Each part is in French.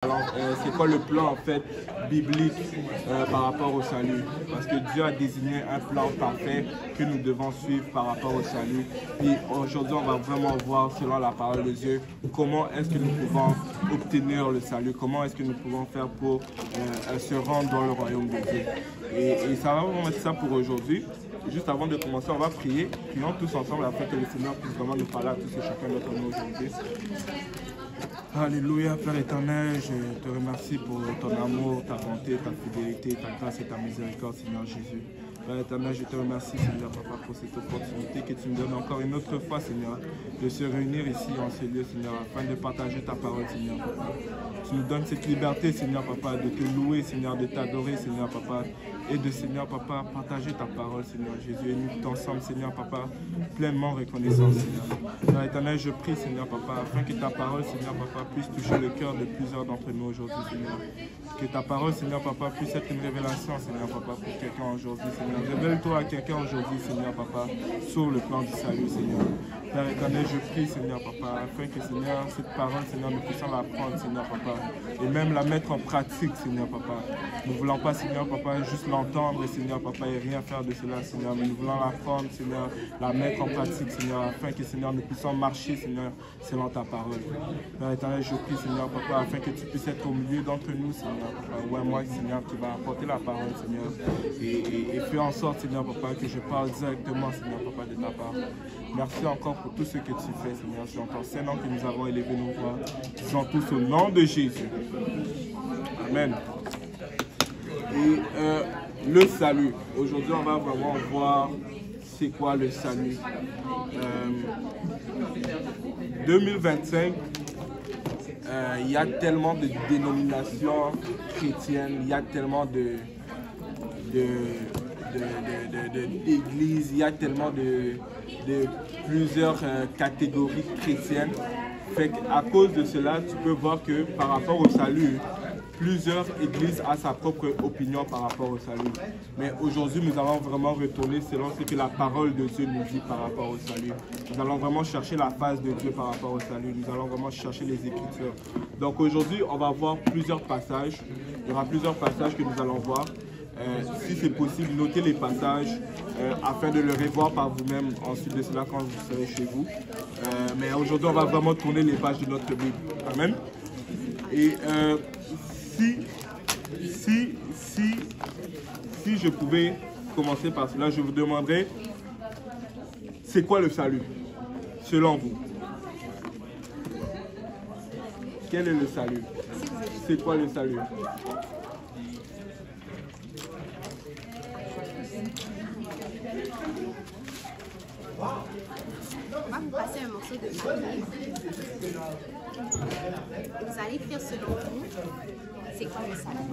C'est quoi le plan en fait biblique par rapport au salut? Parce que Dieu a désigné un plan parfait que nous devons suivre par rapport au salut. Et aujourd'hui, on va vraiment voir selon la parole de Dieu comment est-ce que nous pouvons obtenir le salut, comment est-ce que nous pouvons faire pour se rendre dans le royaume de Dieu. Et ça va vraiment être ça pour aujourd'hui. Juste avant de commencer, on va prier. Prions tous ensemble afin que le Seigneur puisse vraiment nous parler à tous et chacun d'entre nous aujourd'hui. Alléluia, Père éternel, je te remercie pour ton amour, ta bonté, ta fidélité, ta grâce et ta miséricorde, Seigneur Jésus. Père éternel, je te remercie, Seigneur Papa, pour cette opportunité que tu nous donnes encore une autre fois, Seigneur, de se réunir ici en ce lieu, Seigneur, afin de partager ta parole, Seigneur Papa. Tu nous donnes cette liberté, Seigneur Papa, de te louer, Seigneur, de t'adorer, Seigneur Papa, et de, Seigneur Papa, partager ta parole, Seigneur Jésus, et nous ensemble, Seigneur Papa, pleinement reconnaissants, Seigneur. Père éternel, je prie, Seigneur Papa, afin que ta parole, Seigneur Papa, puisse toucher le cœur de plusieurs d'entre nous aujourd'hui, Seigneur. Que ta parole, Seigneur Papa, puisse être une révélation, Seigneur Papa, pour quelqu'un aujourd'hui, Seigneur. Révèle-toi à quelqu'un aujourd'hui, Seigneur Papa, sur le plan du salut, Seigneur. Père éternel, je prie, Seigneur Papa, afin que, Seigneur, cette parole, Seigneur, nous puissions la prendre, Seigneur Papa, et même la mettre en pratique, Seigneur Papa. Nous ne voulons pas, Seigneur Papa, juste l'entendre, Seigneur Papa, et rien faire de cela, Seigneur, mais nous voulons la prendre, Seigneur, la mettre en pratique, Seigneur, afin que, Seigneur, nous puissions marcher, Seigneur, selon ta parole. Père éternel, je prie, Seigneur Papa, afin que tu puisses être au milieu d'entre nous, Seigneur Papa. Ouais, moi, Seigneur, qui va apporter la parole, Seigneur, et fais en sorte, Seigneur Papa, que je parle directement, Seigneur Papa, de ta part. Merci encore pour tout ce que tu fais, Seigneur. C'est en ton Saint-Nom que nous avons élevé nos voix. Disons tous au nom de Jésus. Amen. Et le salut. Aujourd'hui, on va vraiment voir c'est quoi le salut. 2025, il y a tellement de dénominations chrétiennes, il y a tellement d'églises, il y a tellement de plusieurs catégories chrétiennes. Fait qu'à cause de cela, tu peux voir que par rapport au salut, plusieurs églises ont sa propre opinion par rapport au salut. Mais aujourd'hui, nous allons vraiment retourner selon ce que la parole de Dieu nous dit par rapport au salut. Nous allons vraiment chercher la face de Dieu par rapport au salut. Nous allons vraiment chercher les Écritures. Donc aujourd'hui, on va voir plusieurs passages. Il y aura plusieurs passages que nous allons voir. Si c'est possible, notez les passages afin de le revoir par vous-même ensuite de cela quand vous serez chez vous. Mais aujourd'hui, on va vraiment tourner les pages de notre Bible. Amen. Et si je pouvais commencer par cela, je vous demanderais, c'est quoi le salut, selon vous? Quel est le salut? C'est quoi le salut? On va vous passer un morceau de papier. Vous allez écrire selon vous, c'est quoi le salut?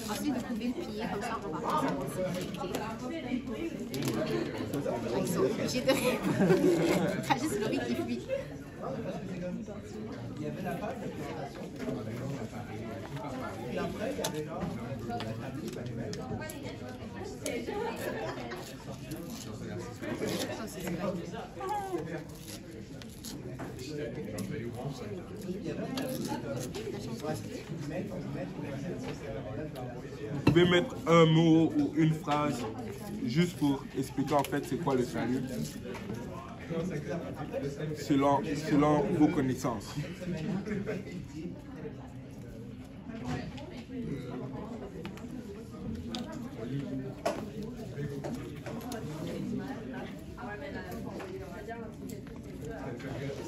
Ensuite, vous pouvez le plier, comme ça on va faire ça en sécurité. Ils sont obligés de répondre. T'as juste Laurie qui fuit. Vous pouvez mettre un mot ou une phrase juste pour expliquer en fait c'est quoi le salut selon vos connaissances.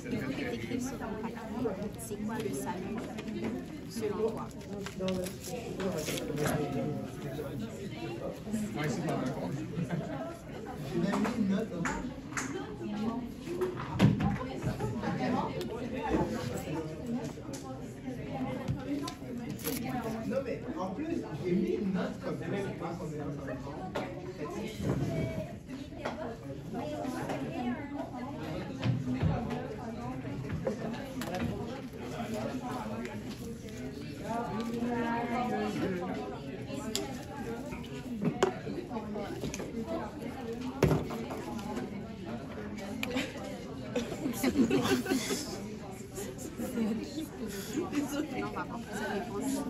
Il faut que tu écrives sur ton papier, c'est quoi le salut selon toi? Non mais en plus, j'ai mis une note comme ça, c'est pas qu'on est dans un temps. on va avoir plusieurs réponses.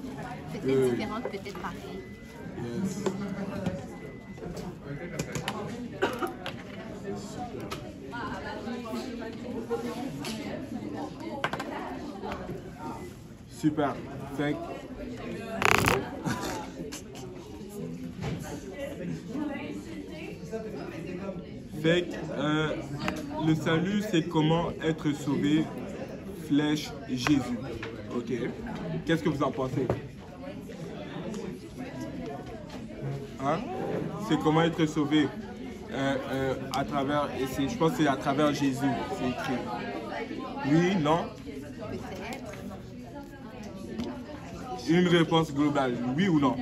Peut-être différentes, peut-être pareilles. Yes. Super. Fait que, le salut, c'est comment être sauvé, flèche Jésus. Ok. Qu'est-ce que vous en pensez? Hein? C'est comment être sauvé à travers, et je pense que c'est à travers Jésus, c'est écrit. Oui, non? Une réponse globale, oui ou non?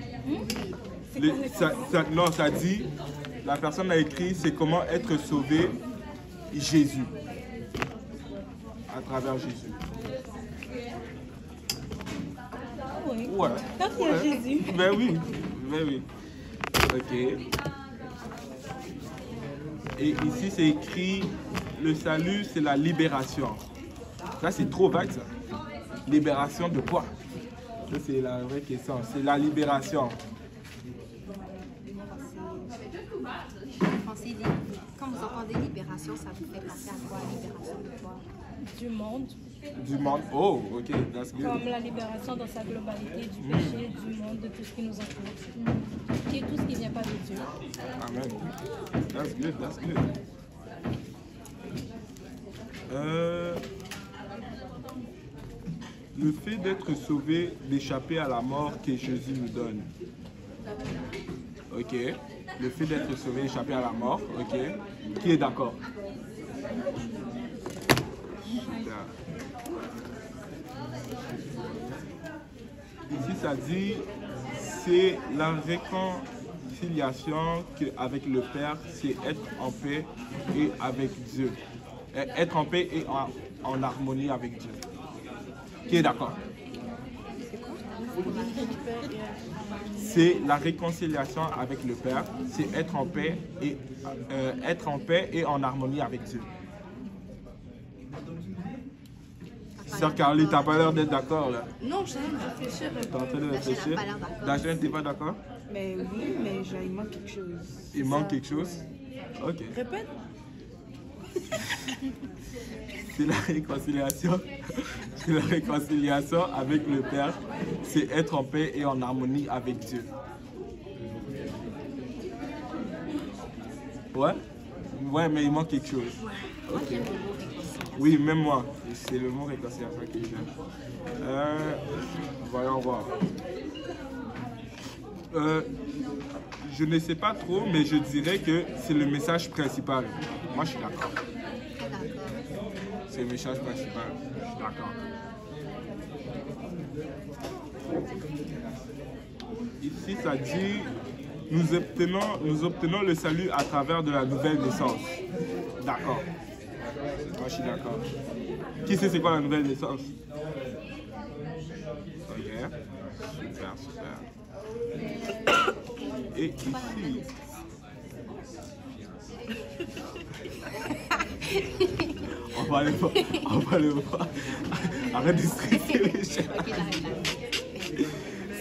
Non, ça dit, la personne a écrit, c'est comment être sauvé, Jésus. À travers Jésus. Oui. Ouais. Quand il y a Jésus. Ben oui, ben oui. Ok. Et ici, c'est écrit, le salut, c'est la libération. Ça, c'est trop vague, ça. Libération de quoi? Ça, c'est la vraie question. C'est la libération. Quand vous entendez libération, ça vous fait penser à quoi? Libération de quoi? Du monde. Du monde. Oh, ok, that's good. Comme la libération dans sa globalité du péché, du monde, de tout ce qui nous entoure. Et tout ce qui ne vient pas de Dieu. Amen. That's good, that's good. Le fait d'être sauvé, d'échapper à la mort que Jésus nous donne. Ok. Le fait d'être sauvé, d'échapper à la mort. Ok. Qui est d'accord? Super. Ici, ça dit, c'est la réconciliation avec le Père, c'est être en paix et avec Dieu. Être en paix et en harmonie avec Dieu. Qui est d'accord? C'est la réconciliation avec le Père, c'est être en paix et en harmonie avec Dieu. Sœur Carly, t'as pas l'air d'être d'accord là? Non, je suis en train de réfléchir. T'es en train de réfléchir? Dachel, t'es pas d'accord? Mais oui, mais il manque quelque chose. Il manque quelque chose? Ok. Répète. C'est la réconciliation. C'est la réconciliation avec le Père. C'est être en paix et en harmonie avec Dieu. Ouais? Ouais, mais il manque quelque chose. Ok. Oui, même moi. C'est le mot réconciliation que j'aime. Voyons voir. Je ne sais pas trop, mais je dirais que c'est le message principal. Moi, je suis d'accord. C'est le message principal. Je suis d'accord. Ici, ça dit, nous obtenons le salut à travers de la nouvelle naissance. D'accord. Moi, je suis d'accord. Qui sait c'est quoi la nouvelle naissance? Ok. Super, super. Et ici... On va aller voir. Arrête de stresser les gens.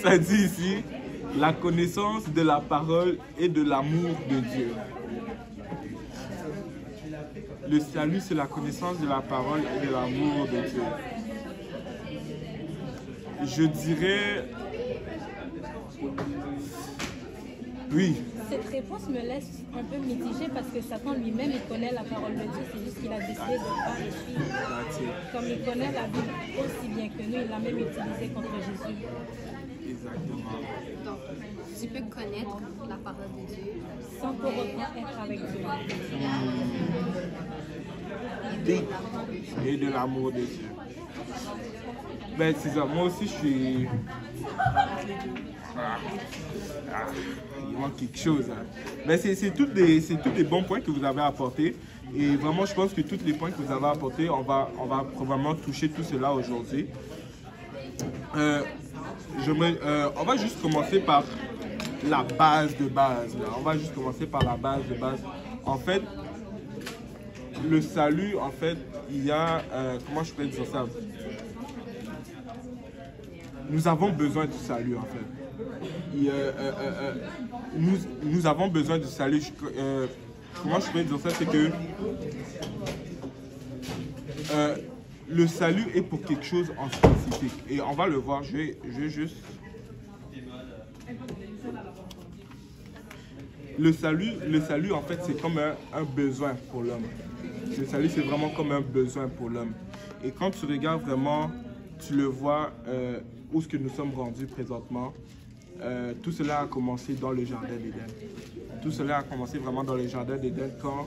Ça dit ici, la connaissance de la parole et de l'amour de Dieu. Le salut, c'est la connaissance de la parole et de l'amour de Dieu. Je dirais... Oui. Cette réponse me laisse un peu mitigée parce que Satan lui-même, il connaît la parole de Dieu, c'est juste qu'il a décidé de ne pas les suivre. Comme il connaît la Bible aussi bien que nous, il l'a même utilisé contre Jésus. Exactement. Donc, tu peux connaître la parole de Dieu sans pour autant être avec Dieu. Et de l'amour de Dieu. Ben, c'est ça. Moi aussi, je suis... il manque quelque chose. Hein. Mais c'est tous des bons points que vous avez apportés. Et vraiment, je pense que tous les points que vous avez apportés, on va probablement toucher tout cela aujourd'hui. On va juste commencer par la base de base. Là. On va juste commencer par la base de base. En fait, le salut, en fait, il y a... comment je peux dire ça? nous avons besoin du salut en fait. Et, nous avons besoin du salut. Comment je peux dire ça, c'est que le salut est pour quelque chose en spécifique. Et on va le voir, je vais juste... Le salut en fait, c'est comme un besoin pour l'homme. Le salut, c'est vraiment comme un besoin pour l'homme. Et quand tu regardes vraiment, tu le vois où est-ce que nous sommes rendus présentement. Tout cela a commencé dans le jardin d'Éden. Tout cela a commencé vraiment dans le jardin d'Éden quand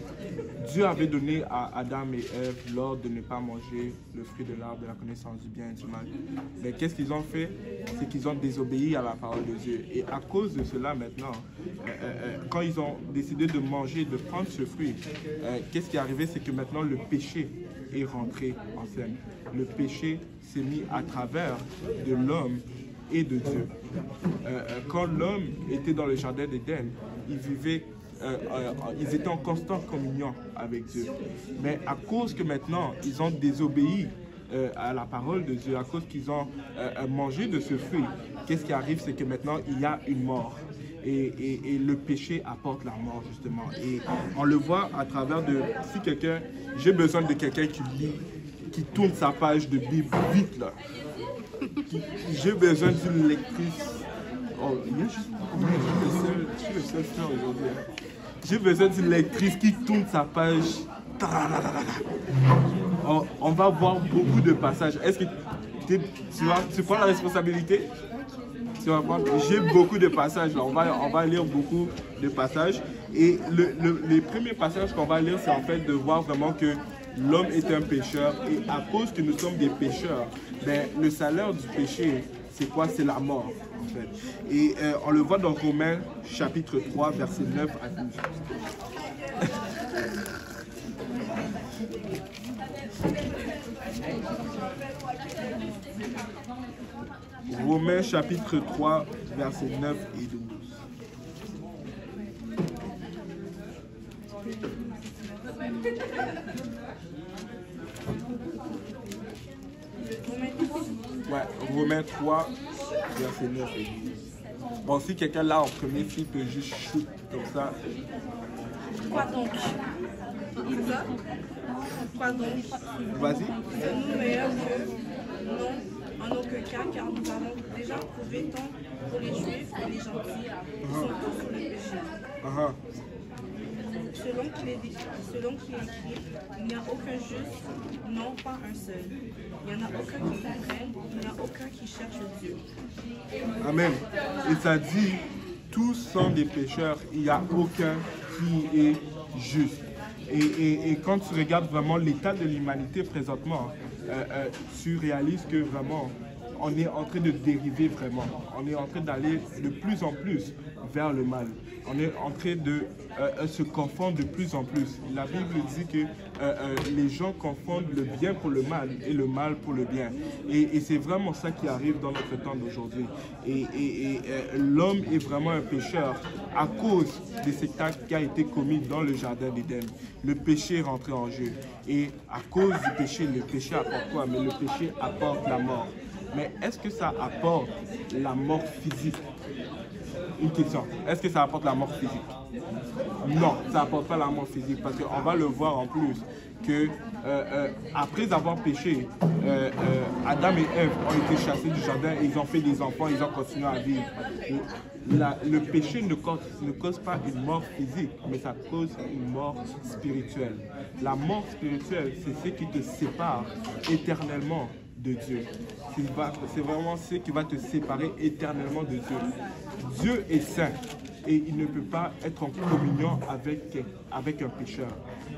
Dieu avait donné à Adam et Ève l'ordre de ne pas manger le fruit de l'arbre de la connaissance du bien et du mal. Mais qu'est-ce qu'ils ont fait? C'est qu'ils ont désobéi à la parole de Dieu. Et à cause de cela maintenant, quand ils ont décidé de manger, de prendre ce fruit, qu'est-ce qui est arrivé? C'est que maintenant le péché est rentré en scène. Le péché s'est mis à travers de l'homme et de Dieu. Quand l'homme était dans le jardin d'Éden, ils étaient en constante communion avec Dieu. Mais à cause que maintenant, ils ont désobéi à la parole de Dieu, à cause qu'ils ont mangé de ce fruit, qu'est-ce qui arrive? C'est que maintenant, il y a une mort. Et le péché apporte la mort, justement. Et on le voit à travers de... Si quelqu'un... J'ai besoin de quelqu'un qui lit, qui tourne sa page de Bible vite, là. J'ai besoin d'une lectrice. Oh, il y a juste... Je suis le seul frère aujourd'hui. Hein. J'ai besoin d'une lectrice qui tourne sa page. On va voir beaucoup de passages. Est-ce que tu prends la responsabilité? J'ai beaucoup de passages. Là. On va lire beaucoup de passages. Et les premiers passages qu'on va lire, c'est en fait de voir vraiment que l'homme est un pécheur. Et à cause que nous sommes des pécheurs, ben, le salaire du péché, c'est quoi? C'est la mort, en fait. Et on le voit dans Romains, chapitre 3, versets 9 à 12. Romains, chapitre 3, versets 9 et 12. Ouais, Romains 3, verset 9 et 10. Bon, si quelqu'un là en premier, s'il peut juste shoot comme ça. Quoi donc? C'est ça? Quoi donc? Vas-y. Sommes-nous meilleurs qu'eux? Non, en aucun cas, car nous avons déjà prouvé tant pour les Juifs que les gentils qui sont tous sous le péché. Selon qu'il est écrit, il n'y a aucun juste, non pas un seul. Il n'y en a aucun qui comprenne, il n'y en a aucun qui cherche Dieu. Amen. Et ça dit, tous sont des pécheurs, il n'y a aucun qui est juste. Et quand tu regardes vraiment l'état de l'humanité présentement, tu réalises que vraiment, on est en train de dériver vraiment. On est en train d'aller de plus en plus vers le mal. On est en train de se confondre de plus en plus. La Bible dit que les gens confondent le bien pour le mal et le mal pour le bien. Et c'est vraiment ça qui arrive dans notre temps d'aujourd'hui. Et l'homme est vraiment un pécheur à cause de cet acte qui a été commis dans le jardin d'Éden. Le péché est rentré en jeu. Et à cause du péché, le péché apporte quoi? Mais le péché apporte la mort. Mais est-ce que ça apporte la mort physique? Une question. Est-ce que ça apporte la mort physique? Non, ça n'apporte pas la mort physique parce qu'on va le voir en plus que après avoir péché, Adam et Ève ont été chassés du jardin et ils ont fait des enfants, ils ont continué à vivre. Le péché ne cause pas une mort physique, mais ça cause une mort spirituelle. La mort spirituelle, c'est ce qui te sépare éternellement de Dieu. C'est vraiment ce qui va te séparer éternellement de Dieu. Dieu est saint et il ne peut pas être en communion avec un pécheur.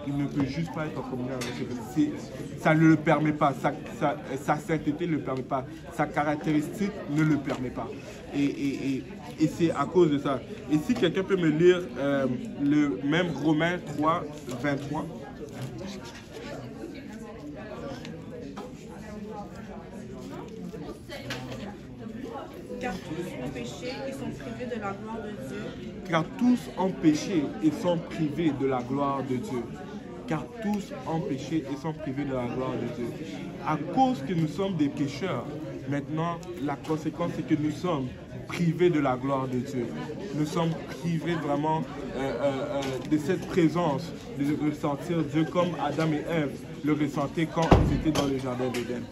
Il ne peut juste pas être en communion avec un pécheur. Ça ne le permet pas. Sa sainteté ne le permet pas. Sa caractéristique ne le permet pas. Et c'est à cause de ça. Et si quelqu'un peut me lire le même Romains 3, 23. Car tous ont péché et sont privés de la gloire de Dieu. Car tous ont péché et sont privés de la gloire de Dieu. Car tous ont péché et sont privés de la gloire de Dieu. À cause que nous sommes des pécheurs, Maintenant, la conséquence, c'est que nous sommes privés de la gloire de Dieu. Nous sommes privés vraiment de cette présence, de ressentir Dieu comme Adam et Ève le ressentaient quand ils étaient dans le jardin d'Éden.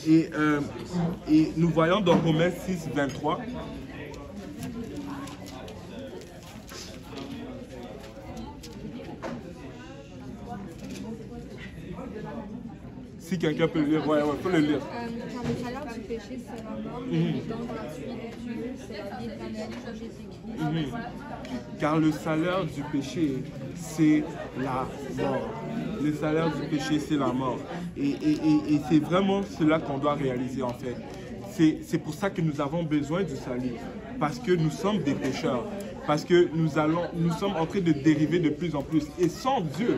Et nous voyons dans Romains 6, 23, si quelqu'un peut le lire, ouais, peut le lire. Car le salaire du péché, c'est la mort, mais le don gratuit de Dieu, c'est la vie éternelle en Jésus-Christ. Car le salaire du péché, c'est la mort. Le salaire du péché, c'est la mort. Et c'est vraiment cela qu'on doit réaliser en fait. C'est pour ça que nous avons besoin du salut. Parce que nous sommes des pécheurs. Parce que nous sommes en train de dériver de plus en plus. Et sans Dieu,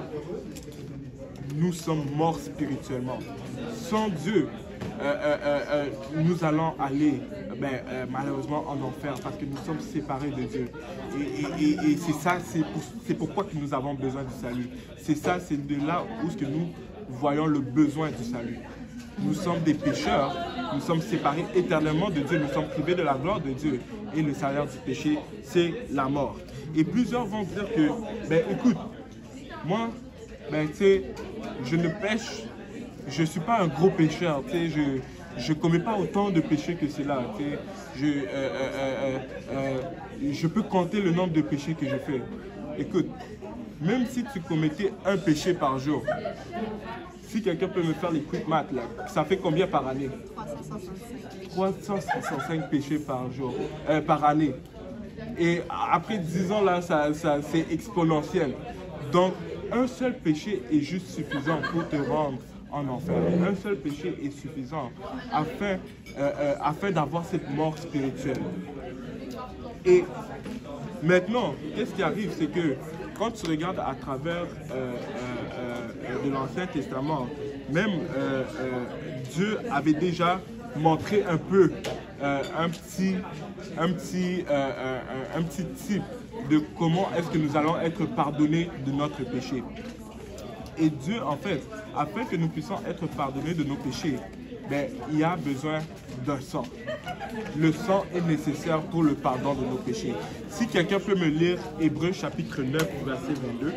nous sommes morts spirituellement. Sans Dieu, nous allons aller malheureusement en enfer parce que nous sommes séparés de Dieu. Et c'est ça, c'est pourquoi que nous avons besoin du salut. C'est ça, c'est de là où que nous voyons le besoin du salut. Nous sommes des pécheurs, nous sommes séparés éternellement de Dieu, nous sommes privés de la gloire de Dieu. Et le salaire du péché, c'est la mort. Et plusieurs vont dire que, écoute, moi, tu sais, je ne pêche, je ne suis pas un gros pécheur, tu sais, je ne commets pas autant de péchés que cela, tu sais, je peux compter le nombre de péchés que je fais. Écoute, même si tu commettais un péché par jour, si quelqu'un peut me faire les quick maths, là, ça fait combien par année? 365 péchés par jour, par année. Et après 10 ans, là, c'est exponentiel. Donc, un seul péché est juste suffisant pour te rendre en enfer. Un seul péché est suffisant afin d'avoir cette mort spirituelle. Et maintenant, qu'est-ce qui arrive? C'est que quand tu regardes à travers de l'Ancien Testament, même Dieu avait déjà montré un peu un petit type de comment est-ce que nous allons être pardonnés de notre péché. Et Dieu, en fait, afin que nous puissions être pardonnés de nos péchés, il y a besoin d'un sang. Le sang est nécessaire pour le pardon de nos péchés. Si quelqu'un peut me lire Hébreux chapitre 9, verset 22.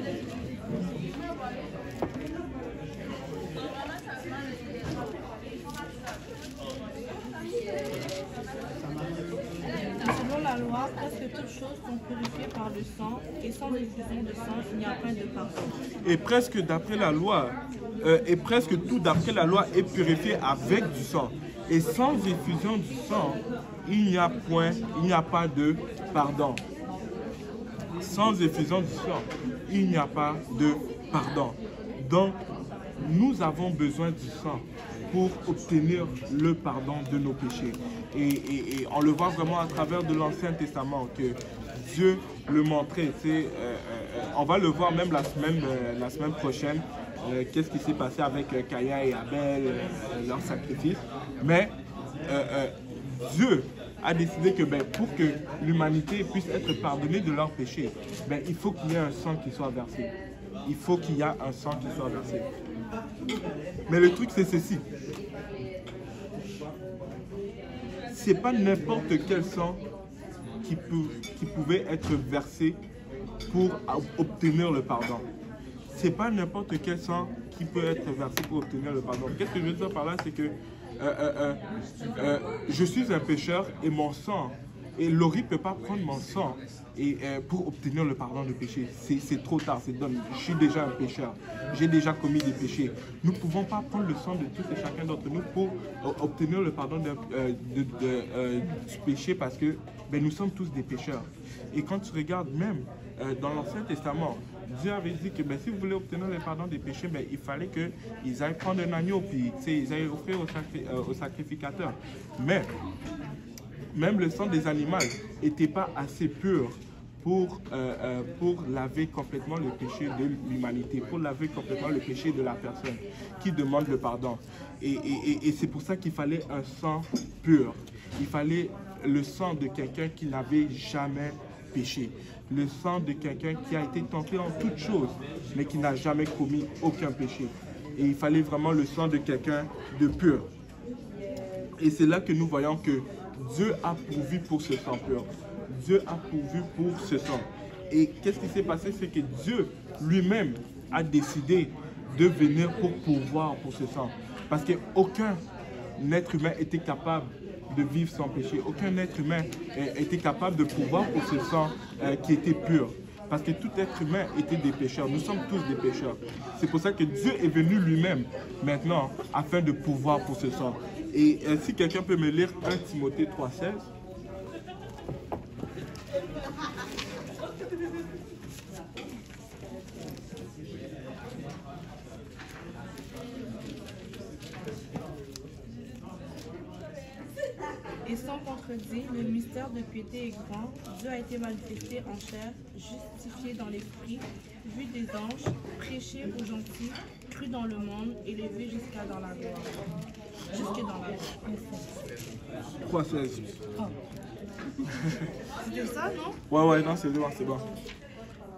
Selon la loi, presque toutes choses sont purifiées par le sang, et sans effusion de sang, il n'y a point de pardon. Et presque d'après la loi, et presque tout d'après la loi est purifié avec du sang. Et sans effusion du sang, il n'y a pas de pardon. Sans effusion du sang, il n'y a pas de pardon. Donc, nous avons besoin du sang pour obtenir le pardon de nos péchés. Et on le voit vraiment à travers de l'Ancien Testament que Dieu le montrait. On va le voir même la semaine prochaine. Qu'est-ce qui s'est passé avec Caïn et Abel, leur sacrifice. Mais Dieu a décidé que pour que l'humanité puisse être pardonnée de leurs péchés, il faut qu'il y ait un sang qui soit versé. Il faut qu'il y ait un sang qui soit versé. Mais le truc, c'est ceci. C'est pas n'importe quel sang qui pouvait être versé pour obtenir le pardon. C'est pas n'importe quel sang qui peut être versé pour obtenir le pardon. Qu'est-ce que je veux dire par là? C'est que je suis un pécheur et mon sang, et Laurie ne peut pas prendre mon sang pour obtenir le pardon de péché. C'est trop tard, c'est donné. Je suis déjà un pécheur. J'ai déjà commis des péchés. Nous ne pouvons pas prendre le sang de tous et chacun d'entre nous pour obtenir le pardon du péché parce que nous sommes tous des pécheurs. Et quand tu regardes même dans l'Ancien Testament, Dieu avait dit que si vous voulez obtenir le pardon des péchés, il fallait qu'ils aillent prendre un agneau, puis ils aillent offrir au sacrificateur. Mais même le sang des animaux n'était pas assez pur pour laver complètement le péché de l'humanité, pour laver complètement le péché de la personne qui demande le pardon. Et c'est pour ça qu'il fallait un sang pur. Il fallait le sang de quelqu'un qui n'avait jamais péché. Le sang de quelqu'un qui a été tenté en toutes choses, mais qui n'a jamais commis aucun péché. Et il fallait vraiment le sang de quelqu'un de pur. Et c'est là que nous voyons que Dieu a pourvu pour ce sang pur. Dieu a pourvu pour ce sang. Et qu'est-ce qui s'est passé? C'est que Dieu lui-même a décidé de venir pour pourvoir pour ce sang. Parce qu'aucun être humain était capable de vivre sans péché. Aucun être humain était capable de pourvoir pour ce sang qui était pur. Parce que tout être humain était des pécheurs. Nous sommes tous des pécheurs. C'est pour ça que Dieu est venu lui-même maintenant afin de pourvoir pour ce sang. Et si quelqu'un peut me lire 1 Timothée 3,16. Et sans contredit, le mystère de piété est grand. Dieu a été manifesté en chair, justifié dans l'esprit, vu des anges, prêché aux gentils, cru dans le monde, élevé jusqu'à dans la gloire. Jusque dans la gloire. 3,16. C'était ça, non? Ouais, non, c'est bon.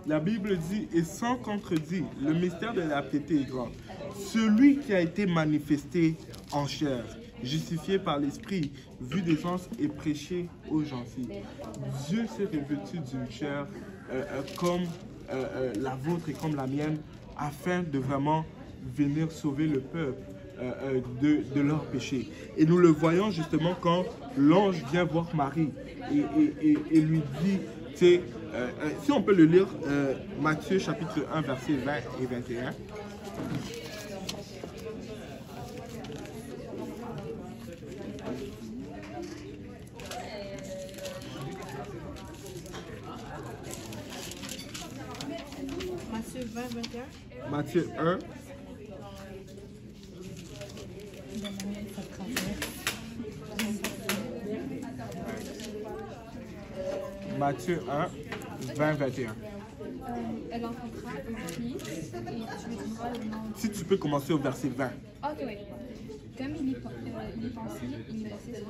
La Bible dit, et sans contredit, le mystère de la piété est grand. Celui qui a été manifesté en chair, justifié par l'Esprit, vu des anges et prêché aux gentils. Dieu s'est revêtu d'une chair comme la vôtre et comme la mienne, afin de vraiment venir sauver le peuple de leurs péchés. Et nous le voyons justement quand l'ange vient voir Marie et lui dit, tu sais, si on peut le lire, Matthieu chapitre 1, versets 20 et 21. Matthieu 20, 21. Matthieu 1. Matthieu 1, 20, 21. Elle enfantera un fils et tu lui donneras le nom. Si tu peux commencer au verset 20. Ok, oui. Comme il y pensait, il me laissait.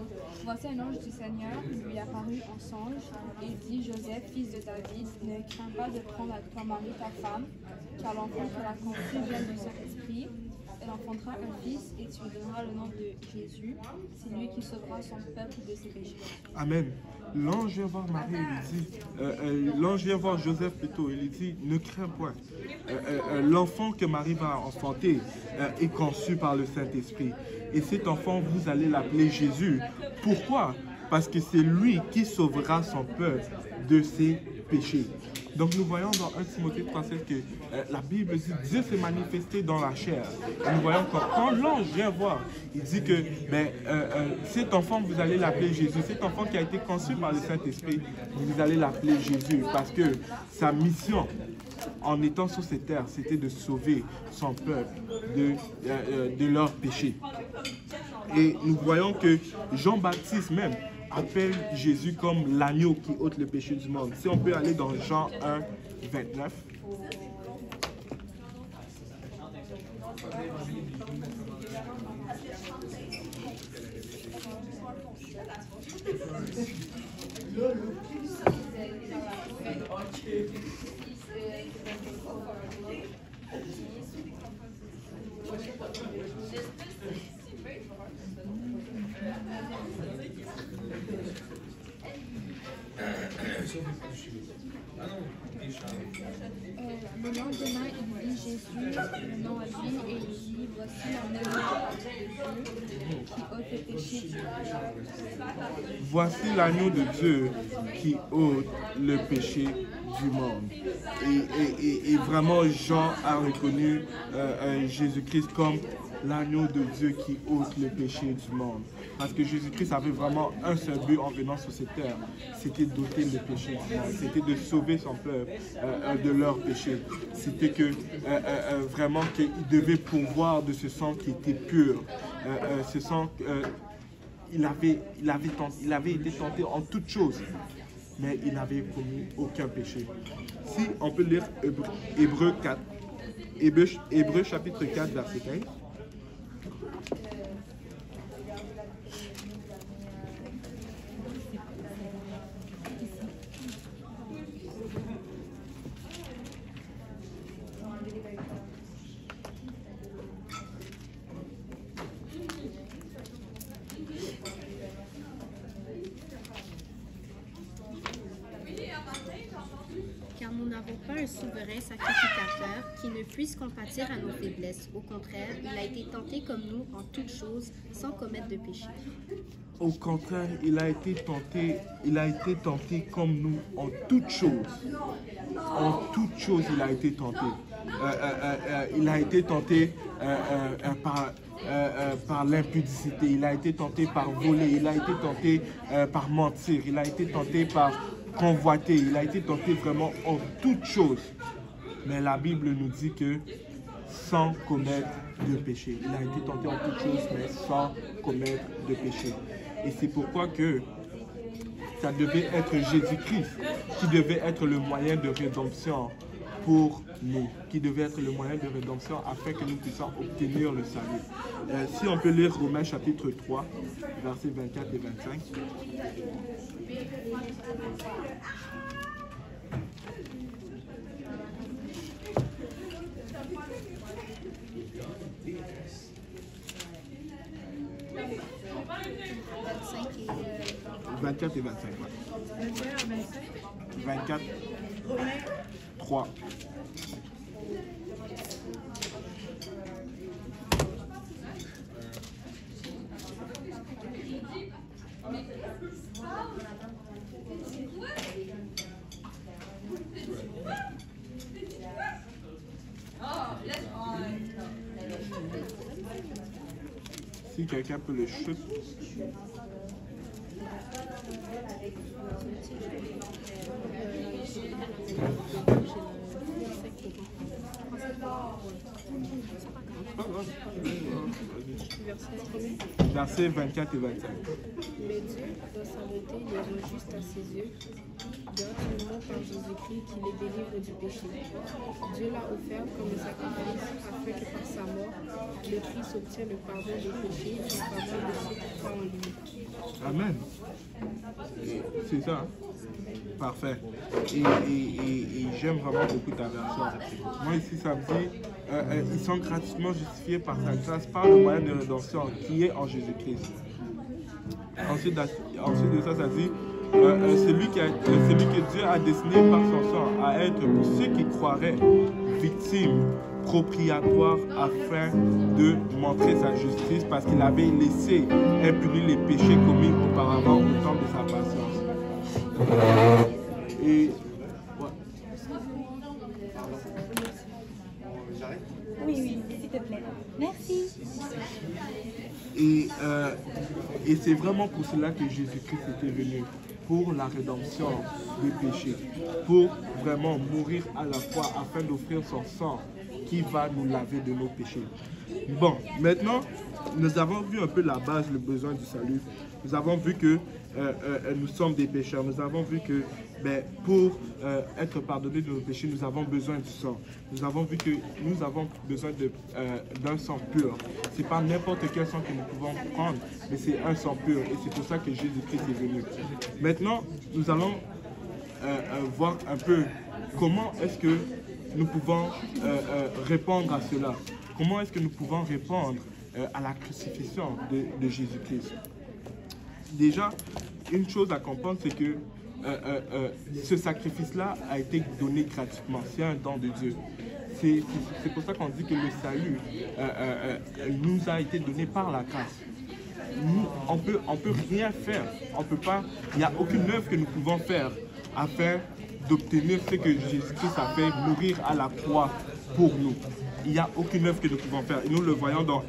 Voici un ange du Seigneur lui apparut en songe et dit, Joseph, fils de David, ne crains pas de prendre à toi Marie ta femme, car l'enfant qu'elle a conçu vient du Saint-Esprit. Elle enfantera un fils et tu lui donneras le nom de Jésus. C'est lui qui sauvera son peuple de ses péchés. Amen. L'ange vient voir Marie et lui dit, l'ange vient voir Joseph plutôt, il lui dit, ne crains point. L'enfant que Marie va enfanter est conçu par le Saint-Esprit. Et cet enfant, vous allez l'appeler Jésus. Pourquoi? Parce que c'est lui qui sauvera son peuple de ses péchés. Donc nous voyons dans 1 Timothée 3,16 que la Bible dit Dieu s'est manifesté dans la chair. Et nous voyons quand l'ange vient voir, il dit que cet enfant, vous allez l'appeler Jésus. Cet enfant qui a été conçu par le Saint-Esprit, vous allez l'appeler Jésus. Parce que sa mission, en étant sur cette terre, c'était de sauver son peuple de leurs péchés. Et nous voyons que Jean-Baptiste même appelle Jésus comme l'agneau qui ôte le péché du monde. Si on peut aller dans Jean 1, 29. Le lendemain, il vit Jésus, le nom à lui, et il dit, voici l'agneau de Dieu qui ôte le péché du monde. Voici l'agneau de Dieu qui ôte le péché du monde. Et vraiment, Jean a reconnu Jésus-Christ comme l'agneau de Dieu qui ôte le péché du monde. Parce que Jésus-Christ avait vraiment un seul but en venant sur cette terre, c'était d'ôter le péché du monde, c'était de sauver son peuple de leur péché. C'était que vraiment qu'il devait pourvoir de ce sang qui était pur, ce sang, il avait été tenté en toutes choses, mais il n'avait commis aucun péché. Si on peut lire Hébreux 4, Hébreux chapitre 4, verset 15. n'avons pas un souverain sacrificateur qui ne puisse compatir à nos faiblesses. Au contraire, il a été tenté comme nous en toutes choses, sans commettre de péché. Au contraire, il a été tenté comme nous en toutes choses. En toutes choses, il a été tenté. Il a été tenté par l'impudicité, il a été tenté par voler, il a été tenté par mentir, il a été tenté par convoiter, il a été tenté vraiment en toutes choses. Mais la Bible nous dit que sans commettre de péché. Il a été tenté en toutes choses, mais sans commettre de péché. Et c'est pourquoi que ça devait être Jésus-Christ qui devait être le moyen de rédemption pour nous, qui devait être le moyen de rédemption afin que nous puissions obtenir le salut. Si on peut lire Romains chapitre 3, versets 24 et 25. Et 24 et 25, ouais. 21 à 25. 24, Romains 3. Si quelqu'un peut le chuter. Versets 24 et 25. Mais Dieu, dans sa bonté, les rend justes à ses yeux, gratuitement par Jésus-Christ qui les délivre du péché. Dieu l'a offert comme sacrifice afin que par sa mort, le Christ obtienne le pardon des péchés en faveur de ceux qui croient en lui. Amen. C'est ça. Parfait. Et j'aime vraiment beaucoup ta version. Moi ici, ça me dit, ils sont gratuitement justifiés par sa grâce, par le moyen de rédemption qui est en Jésus-Christ. Ensuite de ça, ça dit, celui que Dieu a destiné par son sang à être pour ceux qui croiraient victimes propriatoires afin de montrer sa justice parce qu'il avait laissé impunis les péchés commis auparavant au temps de sa patience. Et Oui, s'il te plaît. Merci. Et c'est vraiment pour cela que Jésus-Christ était venu, pour la rédemption des péchés, pour vraiment mourir à la croix afin d'offrir son sang qui va nous laver de nos péchés. Bon, maintenant, nous avons vu un peu la base, le besoin du salut. Nous avons vu que nous sommes des pécheurs. Nous avons vu que pour être pardonnés de nos péchés, nous avons besoin du sang. Nous avons vu que nous avons besoin d'un sang pur. Ce n'est pas n'importe quel sang que nous pouvons prendre, mais c'est un sang pur. Et c'est pour ça que Jésus-Christ est venu. Maintenant, nous allons voir un peu comment est-ce que nous pouvons répondre à cela. Comment est-ce que nous pouvons répondre à la crucifixion de Jésus-Christ. Déjà, une chose à comprendre, c'est que ce sacrifice-là a été donné gratuitement. C'est un don de Dieu. C'est pour ça qu'on dit que le salut nous a été donné par la grâce. Nous, on peut rien faire. On peut pas. Il n'y a aucune œuvre que nous pouvons faire afin d'obtenir ce que Jésus-Christ a fait, mourir à la croix pour nous. Il n'y a aucune œuvre que nous pouvons faire. Et nous le voyons dans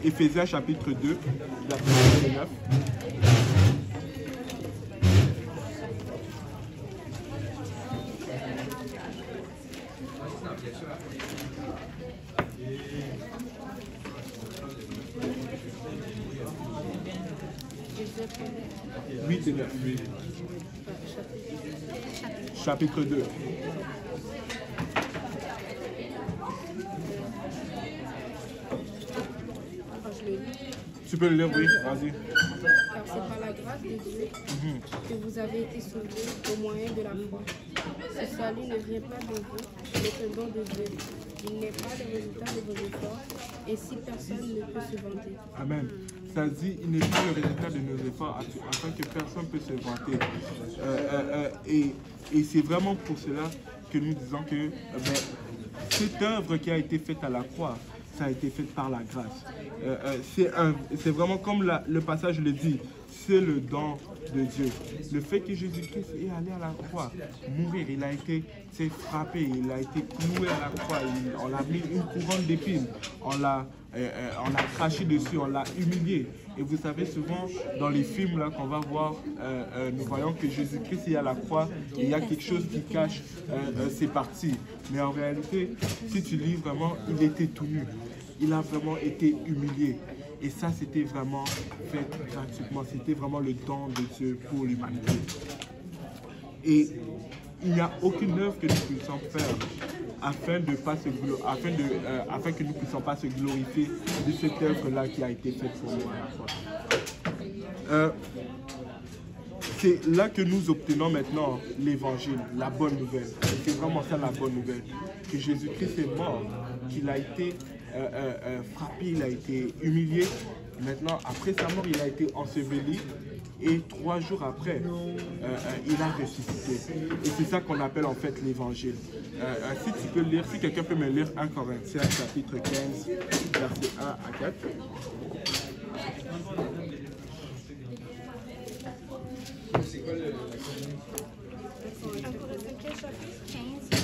Éphésiens chapitre 2, verset 9. Huit et 9. Chapitre 2. Je le lis. Tu peux le lire, oui, vas-y. Car c'est par la grâce de Dieu que vous avez été sauvés au moyen de la foi. Ce salut ne vient pas de vous, mais c'est un don de Dieu. Il n'est pas le résultat de vos efforts, et si personne ne peut se vanter. Amen. Ça dit, il n'est pas le résultat de nos efforts afin que personne ne peut se vanter. Et c'est vraiment pour cela que nous disons que cette œuvre qui a été faite à la croix, ça a été fait par la grâce. C'est vraiment comme le passage le dit, c'est le don de Dieu. Le fait que Jésus-Christ est allé à la croix, mourir, il a été frappé, il a été cloué à la croix, on l'a mis une couronne d'épines, on l'a craché dessus, on l'a humilié. Et vous savez, souvent, dans les films là qu'on va voir, nous voyons que Jésus-Christ est à la croix et il y a quelque chose qui cache ses parties. Mais en réalité, si tu lis vraiment, il était tout nu. Il a vraiment été humilié. Et ça, c'était vraiment fait gratuitement. C'était vraiment le don de Dieu pour l'humanité. Et il n'y a aucune œuvre que nous puissions faire afin que nous ne puissions pas se glorifier de cette œuvre-là qui a été faite pour nous à la fois. C'est là que nous obtenons maintenant l'évangile, la bonne nouvelle. C'est vraiment ça la bonne nouvelle. Que Jésus-Christ est mort, qu'il a été frappé, il a été humilié. Maintenant, après sa mort, il a été enseveli. Et 3 jours après, il a ressuscité. Et c'est ça qu'on appelle en fait l'évangile. Si tu peux lire, si quelqu'un peut me lire 1 Corinthiens chapitre 15, versets 1 à 4.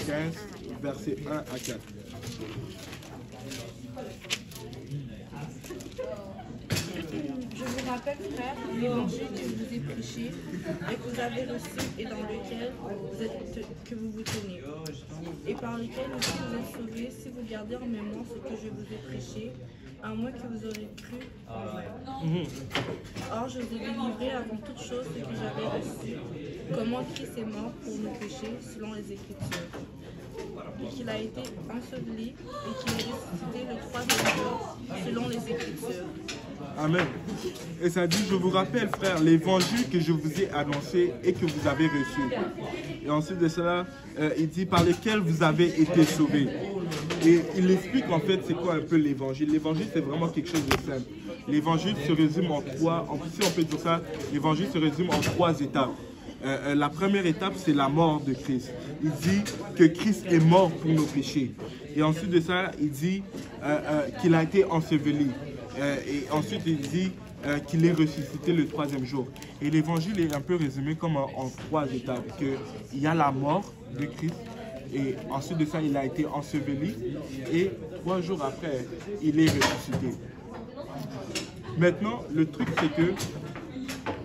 15, versets 1 à 4. Je vous rappelle, frères, l'évangile que je vous ai prêché et que vous avez reçu et dans lequel que vous vous tenez, et par lequel aussi vous êtes sauvés si vous gardez en mémoire ce que je vous ai prêché, à moins que vous aurez cru en vain. Or, je vous ai délivré avant toute chose ce que j'avais reçu, comment Christ est mort pour nos péchés selon les Écritures, et qu'il a été enseveli et qu'il est ressuscité le 3e jour selon les Écritures. Amen. Et ça dit, je vous rappelle, frère, l'évangile que je vous ai annoncé et que vous avez reçu. Et ensuite de cela, il dit, par lequel vous avez été sauvés. Et il explique en fait c'est quoi un peu l'évangile. L'évangile, c'est vraiment quelque chose de simple. L'évangile se résume en 3, si on peut dire ça, l'évangile se résume en 3 étapes. La première étape, c'est la mort de Christ. Il dit que Christ est mort pour nos péchés. Et ensuite de ça, il dit qu'il a été enseveli. Et ensuite, il dit qu'il est ressuscité le 3e jour. Et l'évangile est un peu résumé comme en 3 étapes. Il y a la mort de Christ. Et ensuite de ça, il a été enseveli. Et 3 jours après, il est ressuscité. Maintenant, le truc, c'est que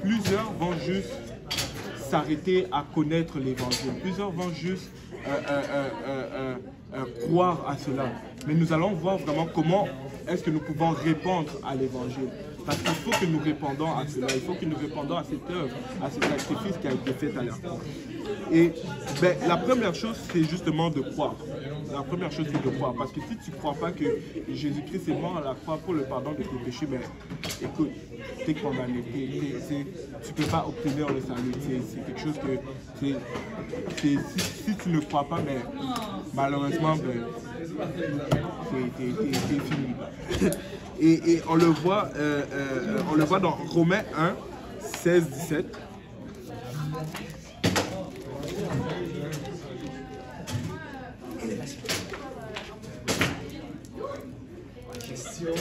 plusieurs vont juste s'arrêter à connaître l'évangile. Plusieurs vont juste croire à cela. Mais nous allons voir vraiment comment est-ce que nous pouvons répondre à l'évangile. Parce qu'il faut que nous répondons à cela. Il faut que nous répondons à cette œuvre, à ce sacrifice qui a été fait à la croix. Et la première chose, c'est justement de croire. La première chose, c'est de croire. Parce que si tu ne crois pas que Jésus-Christ est mort à la croix pour le pardon de tes péchés, écoute, tu es condamné. Tu ne peux pas obtenir le salut. C'est quelque chose que... Si tu ne crois pas, malheureusement, c'est fini. Et on le voit dans Romains 1, 16, 17. Question.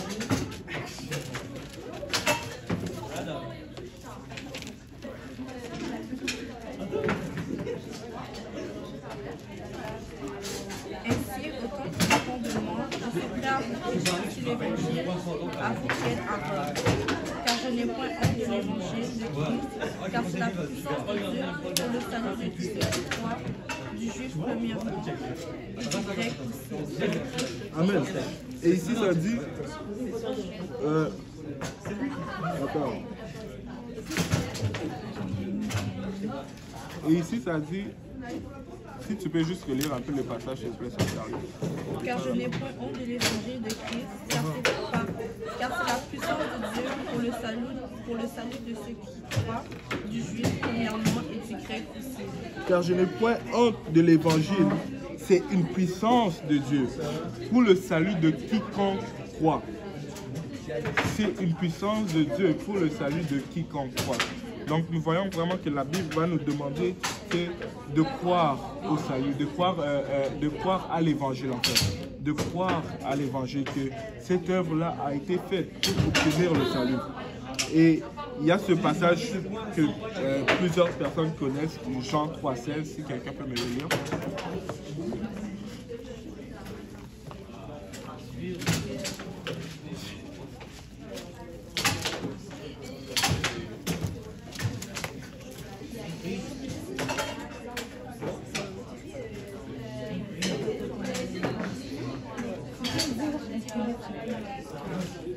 Ainsi, autant qu'il dépend de moi, je suis prêt à vous prêcher l'évangile à vous qui êtes à Rome. Car je n'ai point honte de l'évangile de Christ, car c'est la puissance de Dieu pour le salut de tous ceux qui croient, du juif premièrement, et du grec aussi. Amen. Et ici, ça dit... Attends. Et ici, ça dit... Si tu peux juste relire un peu le passage, s'il te plaît, ça t'arrive. Car je n'ai point honte de l'évangile de Christ, car c'est la puissance de Dieu pour le salut de ceux qui croient, du juif premièrement et du grec aussi. Car je n'ai point honte de l'évangile, c'est une puissance de Dieu pour le salut de quiconque croit. C'est une puissance de Dieu pour le salut de quiconque croit. Donc nous voyons vraiment que la Bible va nous demander de croire au salut, de croire à l'évangile en fait, de croire à l'évangile, que cette œuvre-là a été faite pour obtenir le salut. Et il y a ce passage que plusieurs personnes connaissent, Jean 3,16, si quelqu'un peut me le lire.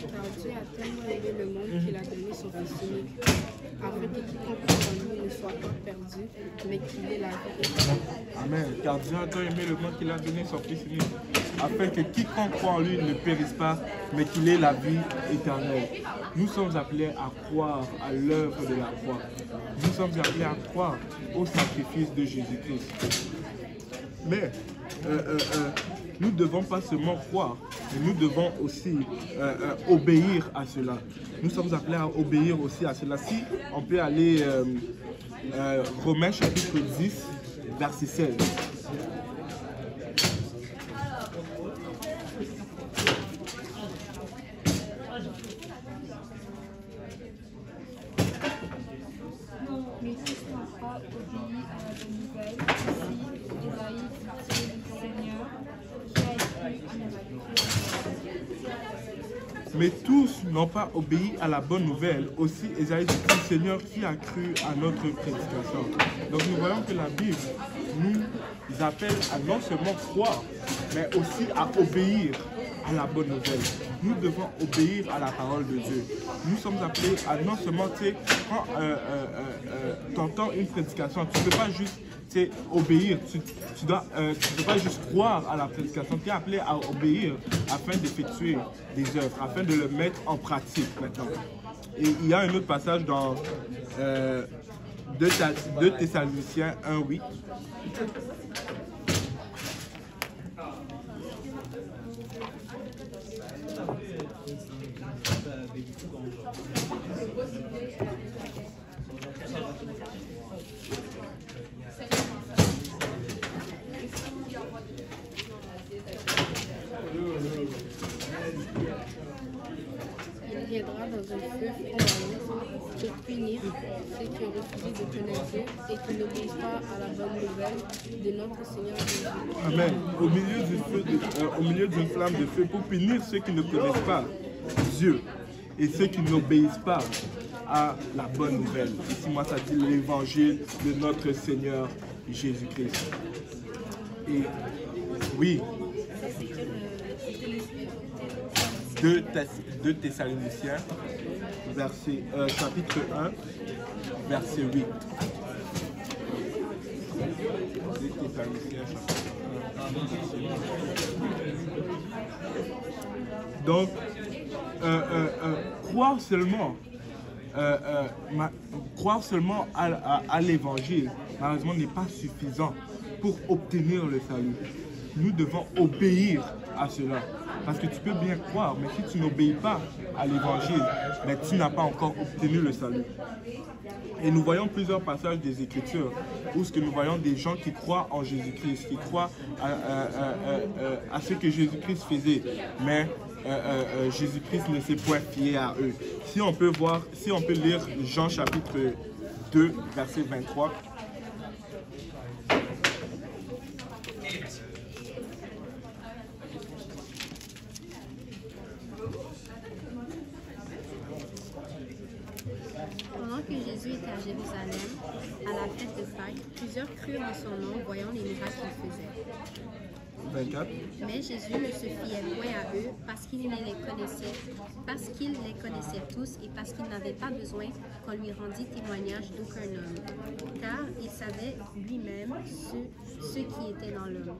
Car Dieu a tellement aimé le monde qu'il a donné son Fils unique, afin que quiconque croit en lui ne soit pas perdu, mais qu'il ait la vie éternelle. Amen. Car Dieu a tant aimé le monde qu'il a donné son Fils unique, afin que quiconque croit en lui ne périsse pas, mais qu'il ait la vie éternelle. Nous sommes appelés à croire à l'œuvre de la croix. Nous sommes appelés à croire au sacrifice de Jésus-Christ. Mais nous ne devons pas seulement croire, mais nous devons aussi obéir à cela. Nous sommes appelés à obéir aussi à cela. Si on peut aller Romains chapitre 10, verset 16. Mais Christ n'a pas obéi à la bonne nouvelle, si Ésaïe dit du Seigneur, qui a écrit Mais tous n'ont pas obéi à la bonne nouvelle. Aussi, Ésaïe dit du Seigneur qui a cru à notre prédication. Donc nous voyons que la Bible nous appelle à non seulement croire, mais aussi à obéir à la bonne nouvelle. Nous devons obéir à la parole de Dieu. Nous sommes appelés à non seulement, tu sais, quand tu entends une prédication, tu ne peux pas juste obéir, tu ne peux pas juste croire à la prédication, tu es appelé à obéir afin d'effectuer des œuvres, afin de le mettre en pratique maintenant. Et il y a un autre passage dans 2 Thessaloniciens 1:8. Il viendra dans un feu froid pour punir ceux qui ont refusé de connaître Dieu et qui n'obéissent pas à la bonne nouvelle de notre Seigneur Jésus. Amen. Au milieu d'une flamme de feu pour punir ceux qui ne connaissent pas Dieu et ceux qui n'obéissent pas à la bonne nouvelle. Ici, moi, ça dit l'évangile de notre Seigneur Jésus-Christ. Et oui, 2 Thessaloniciens, chapitre 1, verset 8. 2 Thessaloniciens, chapitre 1, verset 8. Donc, croire seulement à l'évangile, malheureusement, n'est pas suffisant pour obtenir le salut. Nous devons obéir à cela. Parce que tu peux bien croire, mais si tu n'obéis pas à l'évangile, tu n'as pas encore obtenu le salut. Et nous voyons plusieurs passages des Écritures où nous voyons des gens qui croient en Jésus-Christ, qui croient à ce que Jésus-Christ faisait, mais Jésus-Christ ne s'est point fié à eux. Si on peut lire Jean chapitre 2, verset 23. Pendant que Jésus était à Jérusalem, à la fête de Pâques, plusieurs crurent en son nom, voyant les miracles qu'il faisait. 24. Mais Jésus ne se fiait point à eux parce qu'il les connaissait tous et parce qu'il n'avait pas besoin qu'on lui rendît témoignage d'aucun homme, car il savait lui-même ceux qui étaient dans l'homme.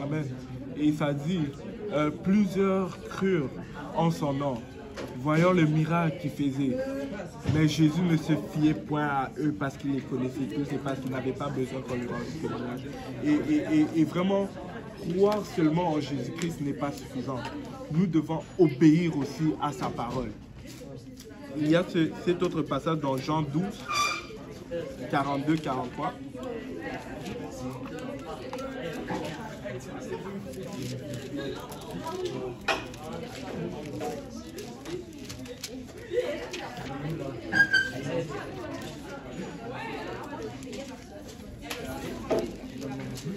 Amen. Et ça dit, plusieurs crurent en son nom, voyant le miracle qu'il faisait. Mais Jésus ne se fiait point à eux parce qu'il les connaissait tous et parce qu'il n'avait pas besoin qu'on lui rendît témoignage. Et vraiment, croire seulement en Jésus-Christ n'est pas suffisant. Nous devons obéir aussi à sa parole. Il y a cet autre passage dans Jean 12, 42, 43.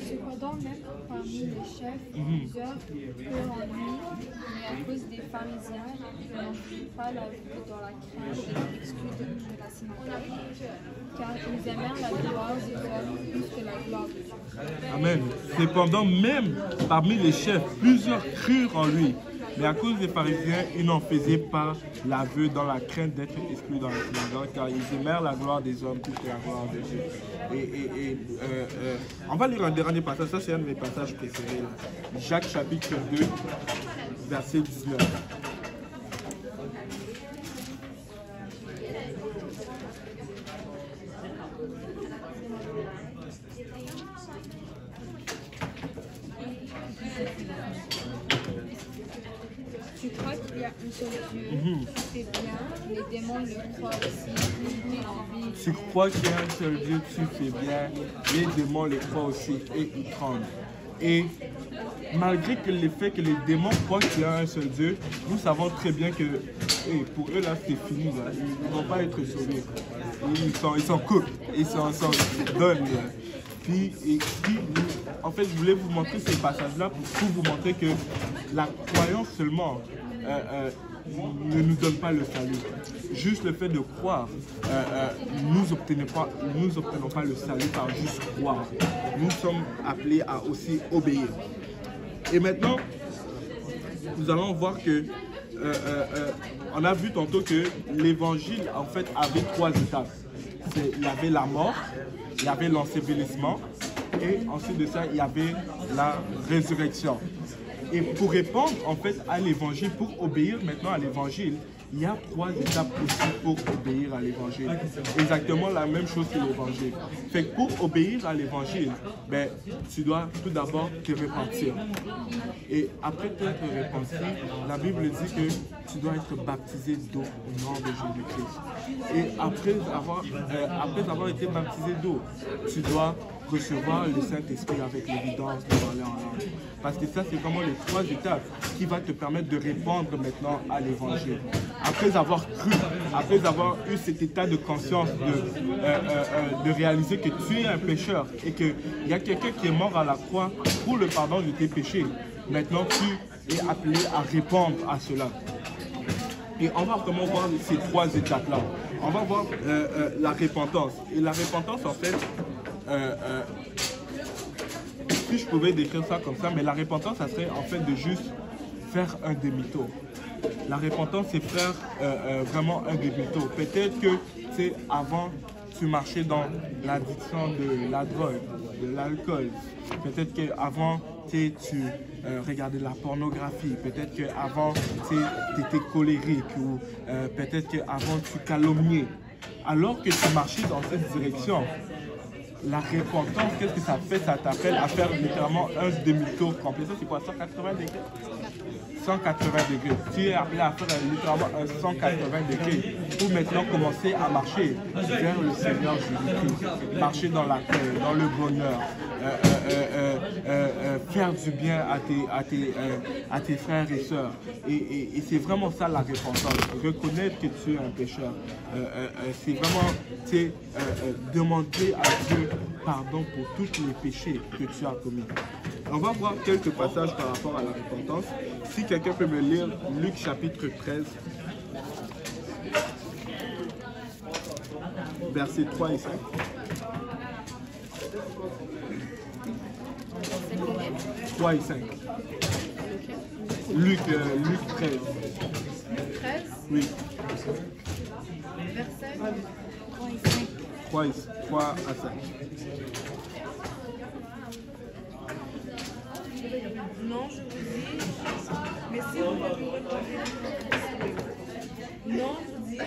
Cependant, même parmi les chefs, plusieurs crurent en lui, mais à cause des pharisiens, ils n'ont pas la vue dans la crainte d'être exclus de la synagogue, car ils aimèrent la gloire des hommes plus que la gloire de Dieu. Amen. Cependant, même parmi les chefs, plusieurs crurent en lui. Mais à cause des pharisiens, ils n'en faisaient pas l'aveu dans la crainte d'être exclus dans la synagogue, car ils aimèrent la gloire des hommes plus que la gloire de Dieu. On va lire un dernier passage, ça c'est un de mes passages préférés. Jacques chapitre 2, verset 19. Tu crois qu'il y a un seul Dieu, tu fais bien, les démons le croient aussi, Tu crois qu'il y a un seul Dieu, tu fais bien, les démons le croient aussi et ils tremblent. Et malgré que le fait que les démons croient qu'il y a un seul Dieu, nous savons très bien que pour eux là c'est fini, là. Ils ne vont pas être sauvés. Ils sont coupés, ils s'en donnent. Puis, en fait, je voulais vous montrer ces passages-là pour vous montrer que la croyance seulement ne nous donne pas le salut. Juste le fait de croire, nous n'obtenons pas le salut par juste croire. Nous sommes appelés à aussi obéir. Et maintenant, nous allons voir que on a vu tantôt que l'évangile en fait avait 3 étapes. Il y avait la mort, il y avait l'ensevelissement et ensuite de ça, il y avait la résurrection. Et pour répondre en fait à l'évangile, pour obéir maintenant à l'évangile, il y a 3 étapes aussi pour obéir à l'évangile. Exactement la même chose que l'évangile. Fait que pour obéir à l'évangile, ben, tu dois tout d'abord te repentir. Et après t'être repenti, la Bible dit que tu dois être baptisé d'eau au nom de Jésus-Christ. Et après avoir été baptisé d'eau, tu dois recevoir le Saint-Esprit avec l'évidence de parler en langue. Parce que ça, c'est vraiment les 3 étapes qui vont te permettre de répondre maintenant à l'évangile. Après avoir cru, après avoir eu cet état de conscience de réaliser que tu es un pécheur et qu'il y a quelqu'un qui est mort à la croix pour le pardon de tes péchés, maintenant tu es appelé à répondre à cela. Et on va vraiment voir ces 3 étapes-là. On va voir la repentance. Et la repentance, en fait, si je pouvais décrire ça comme ça, mais la repentance, ça serait en fait de juste faire un demi-tour. La repentance, c'est faire vraiment un demi-tour. Peut-être que, tu sais, avant, tu marchais dans l'addiction de la drogue, de l'alcool. Peut-être qu'avant, tu regardais la pornographie. Peut-être qu'avant, tu étais colérique. Ou peut-être qu'avant, tu calomniais. Alors que tu marchais dans cette direction, la repentance, qu'est-ce que ça fait? Ça t'appelle à faire littéralement un demi-tour complet. Ça, c'est quoi, 180 degrés? 180 degrés. Tu es appelé à faire littéralement un 180 degrés pour maintenant commencer à marcher vers le Seigneur Jésus-Christ. Marcher dans la paix, dans le bonheur, faire du bien à tes frères et sœurs. Et c'est vraiment ça la repentance. Reconnaître que tu es un pécheur. C'est vraiment demander à Dieu pardon pour tous les péchés que tu as commis. On va voir quelques passages par rapport à la repentance. Si quelqu'un peut me lire Luc chapitre 13, versets 3 et 5. 3 et 5. Luc 13. 13, Oui. verset 3 à 5. Non, je vous dis, mais si vous ne vous repentez, non, vous dis,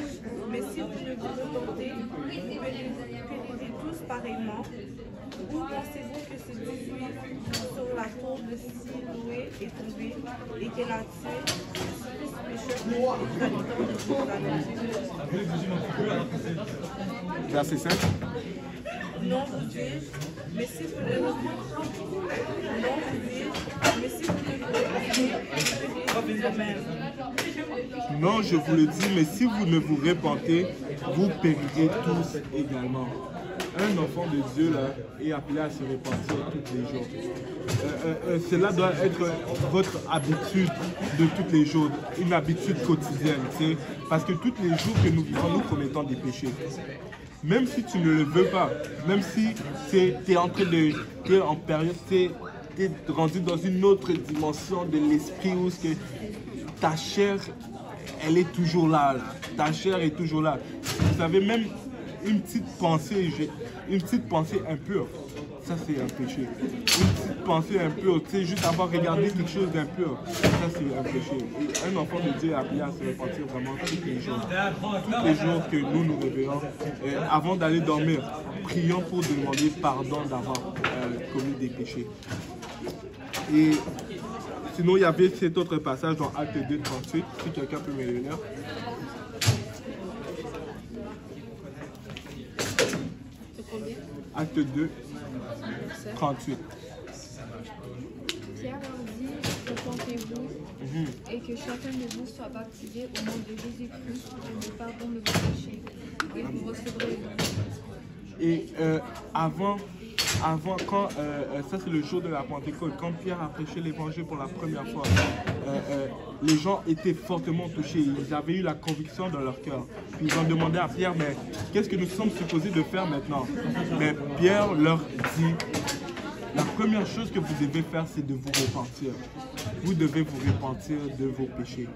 mais si vous ne vous repentez, vous périrez tous pareillement. Où pensez-vous que ce 18 sur la tour de Siloé est tombé et qu'elle a tué les chefs de Verset 5. Non, vous dis, mais si vous ne vous Non, je vous le dis, mais si vous ne vous repentez, vous périrez tous également. Un enfant de Dieu là, est appelé à se repentir tous les jours. Cela doit être votre habitude de tous les jours, une habitude quotidienne. Parce que tous les jours que nous vivons, nous commettons des péchés. Même si tu ne le veux pas, même si tu es en train de... Tu es en période... Tu es rendu dans une autre dimension de l'esprit où que ta chair, elle est toujours là. Ta chair est toujours là. Vous savez, même une petite pensée impure, ça c'est un péché. Une petite pensée impure, tu sais, juste avoir regardé quelque chose d'impur, ça c'est un péché. Et un enfant de Dieu est appelé à se repentir vraiment tous les jours. Tous les jours que nous nous réveillons, avant d'aller dormir, prions pour demander pardon d'avoir commis des péchés. Et sinon, il y avait cet autre passage dans Acte 2, 38, si quelqu'un peut me le lire. Acte 2, 38. Pierre leur dit, repentez-vous et que chacun de vous soit baptisé au nom de Jésus-Christ pour le pardon de vos péchés et vous recevrez le Et avant, quand, ça c'est le jour de la Pentecôte, quand Pierre a prêché l'évangile pour la première fois, les gens étaient fortement touchés, ils avaient eu la conviction dans leur cœur. Ils ont demandé à Pierre, mais qu'est-ce que nous sommes supposés de faire maintenant? Mais Pierre leur dit, la première chose que vous devez faire, c'est de vous repentir. Vous devez vous repentir de vos péchés.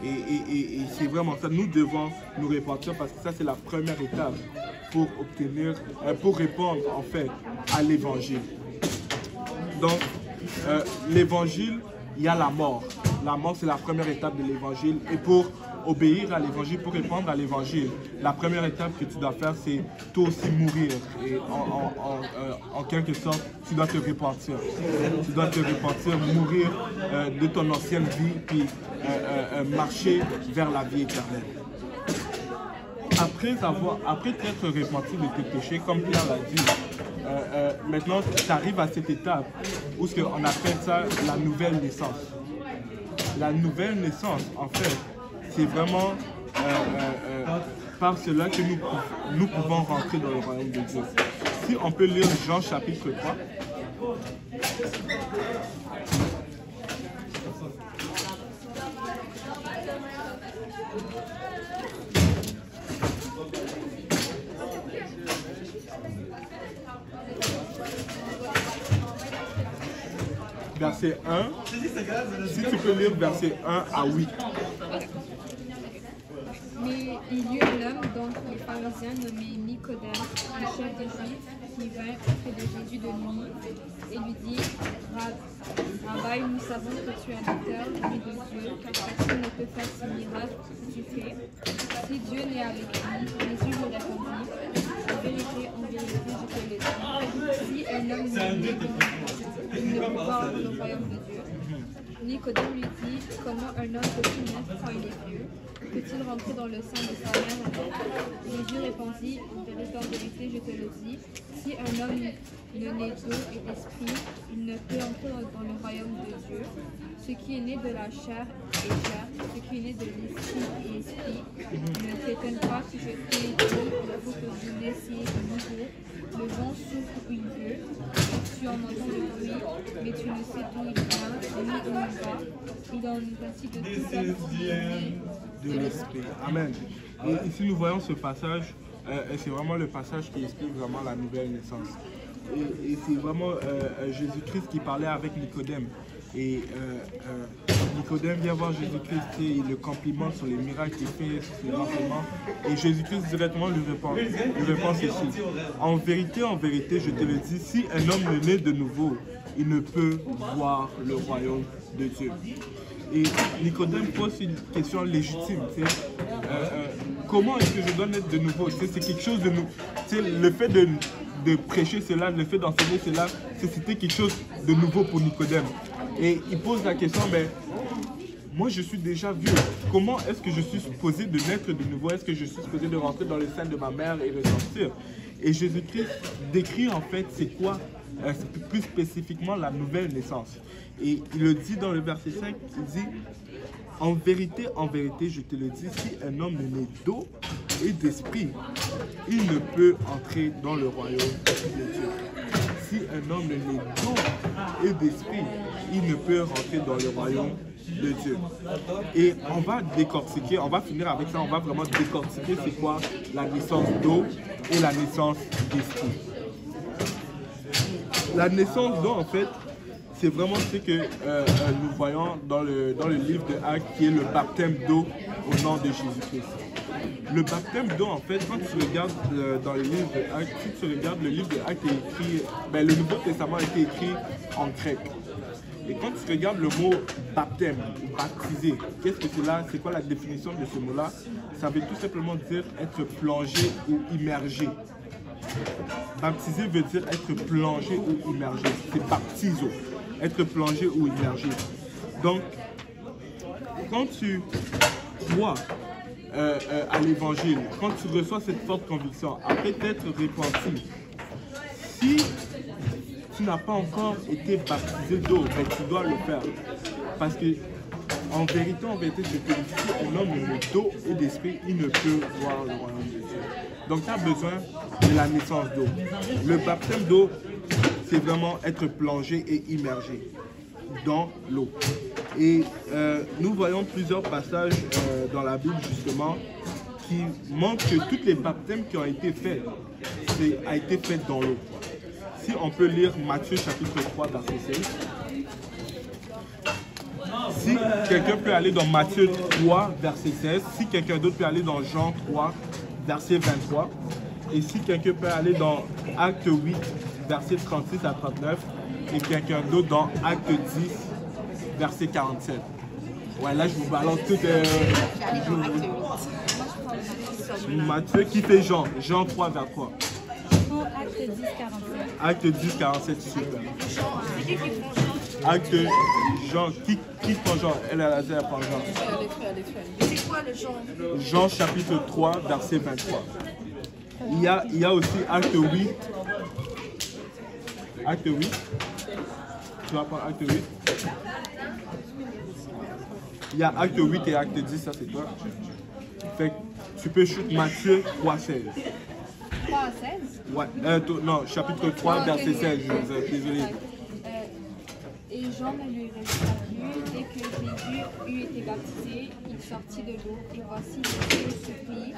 Et c'est vraiment ça, nous devons nous repentir parce que ça c'est la première étape pour obtenir, pour répondre en fait à l'évangile. Donc, l'évangile, il y a la mort. La mort, c'est la première étape de l'évangile. Et pour obéir à l'évangile, pour répondre à l'évangile, la première étape que tu dois faire, c'est toi aussi mourir. Et en quelque sorte, tu dois te repentir. Tu dois te repentir, mourir de ton ancienne vie, puis marcher vers la vie éternelle. Après t'être repenti de tes péchés, comme Pierre l'a dit, maintenant tu arrives à cette étape où on appelle ça la nouvelle naissance. La nouvelle naissance, en fait, c'est vraiment par cela que nous pouvons rentrer dans le royaume de Dieu. Si on peut lire Jean chapitre 3. Verset 1, si tu peux lire verset 1 à 8. Mais il y eut un homme, donc les pharisiens, nommé Nicodème, le chef des Juifs, qui vint auprès de Jésus de nuit et lui dit, Rabbi, nous savons que tu es un docteur venu de Dieu, car personne ne peut faire ce miracle que tu fais. Si Dieu n'est avec lui, Jésus lui répondit, en vérité, je te le dis, si un homme n'est né de nouveau, il ne peut pas entrer au royaume de Dieu. Nicodème lui dit, comment un homme peut-il naître quand il est vieux? Peut-il rentrer dans le sein de sa mère avec? Jésus répondit, en vérité, je te le dis, si un homme ne naît d'eau et d'esprit, il ne peut entrer dans le royaume de Dieu. Ce qui est né de la chair est chair, ce qui est né de l'esprit est esprit. Ne t'étonne pas que je t'ai dit, il faut que vous naissiez de nouveau. Le vent souffle où il veut, tu en entends le bruit, mais tu ne sais d'où il vient, ni où il va. Il en est ainsi de tout homme qui est né de l'esprit. Amen. Et ici nous voyons ce passage, c'est vraiment le passage qui explique vraiment la nouvelle naissance. et c'est vraiment Jésus-Christ qui parlait avec Nicodème. Et Nicodème vient voir Jésus-Christ et il le complimente sur les miracles qu'il fait, sur ses enseignements. Et Jésus-Christ directement lui répond ceci. En vérité, je te le dis, si un homme ne naît de nouveau, il ne peut voir le royaume de Dieu. Et Nicodème pose une question légitime. Comment est-ce que je dois naître de nouveau? C'est quelque chose de nouveau. Le fait de prêcher cela, le fait d'enseigner cela, c'était quelque chose de nouveau pour Nicodème. Et il pose la question, mais moi je suis déjà vieux. Comment est-ce que je suis supposé de naître de nouveau? Est-ce que je suis supposé de rentrer dans le sein de ma mère et ressortir? Et Jésus-Christ décrit en fait c'est quoi, plus spécifiquement la nouvelle naissance. Et il le dit dans le verset 5, il dit « En vérité, je te le dis, si un homme ne naît d'eau et d'esprit, il ne peut entrer dans le royaume de Dieu. » Si un homme ne naît d'eau et d'esprit, il ne peut rentrer dans le royaume de Dieu. Et on va décortiquer, on va finir avec ça, on va vraiment décortiquer c'est quoi la naissance d'eau et la naissance d'esprit. La naissance d'eau, en fait, c'est vraiment ce que nous voyons dans le livre de Actes, qui est le baptême d'eau au nom de Jésus-Christ. Le baptême d'eau, en fait, quand tu regardes dans le livre de Actes, si tu regardes le livre de Actes est écrit, le Nouveau Testament a été écrit en grec. Et quand tu regardes le mot baptême, baptiser, qu'est-ce que c'est là? C'est quoi la définition de ce mot-là? Ça veut tout simplement dire être plongé ou immergé. Baptiser veut dire être plongé ou immergé. C'est baptiso, être plongé ou immergé. Donc, quand tu crois à l'évangile, quand tu reçois cette forte conviction, après t'être repenti, si tu n'as pas encore été baptisé d'eau, tu dois le faire. Parce que, en vérité, je te dis, si un homme ne d'eau et d'esprit, il ne peut voir le royaume de Dieu. Donc, tu as besoin de la naissance d'eau. Le baptême d'eau, c'est vraiment être plongé et immergé dans l'eau. Et nous voyons plusieurs passages dans la Bible, justement, qui montrent que tous les baptêmes qui ont été faits, a été fait dans l'eau. Si on peut lire Matthieu chapitre 3, verset 16. Si quelqu'un peut aller dans Matthieu 3, verset 16. Si quelqu'un d'autre peut aller dans Jean 3, verset 23. Et si quelqu'un peut aller dans Acte 8, verset 36 à 39. Et quelqu'un d'autre dans Acte 10, verset 47. Ouais, là je vous balance tout. Matthieu qui fait Jean 3, 23. Acte 10, 47. Acte 10, 47, super. Acte Jean, qui prend Jean? Elle a prend Jean. C'est quoi le Jean? Jean chapitre 3, verset 23. Il y a aussi Acte 8. Acte 8. Tu vas prendre Acte 8. Il y a Acte 8 et Acte 10, ça c'est toi. Fait que tu peux chuter Matthieu 3, 16. 3 à 16? Ouais, non, chapitre 3, verset 16, désolé. Et Jean ne lui resta plus. Dès que Jésus eut été baptisé, il sortit de l'eau. Et voici les cieux s'ouvrirent,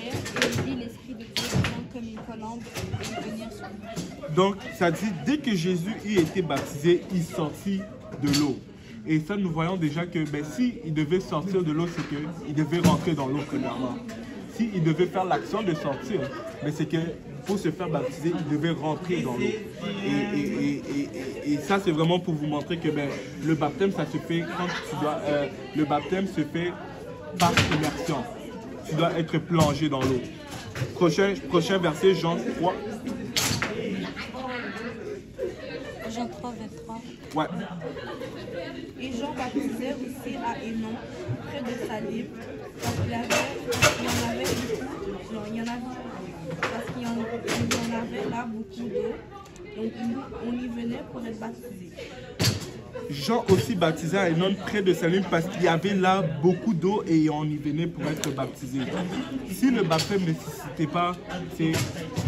et il vit l'Esprit de Dieu descendre comme une colombe et venir sur lui. Donc, ça dit, dès que Jésus eut été baptisé, il sortit de l'eau. Et ça, nous voyons déjà que s'il devait sortir de l'eau, c'est qu'il devait rentrer dans l'eau premièrement. S'il devait faire l'action de sortir, mais c'est que pour se faire baptiser, il devait rentrer dans l'eau. Et ça, c'est vraiment pour vous montrer que le baptême, ça se fait quand tu dois. Le baptême se fait par immersion. Tu dois être plongé dans l'eau. Prochain verset, Jean 3. Jean 3, 23. Ouais. Et Jean baptisait aussi à Hénon, près de Salim, parce qu'il y en avait là beaucoup d'eau, donc on y venait pour être baptisé. Jean aussi baptisait à Hénon près de Salim parce qu'il y avait là beaucoup d'eau et on y venait pour être baptisé. Si le baptême ne nécessitait pas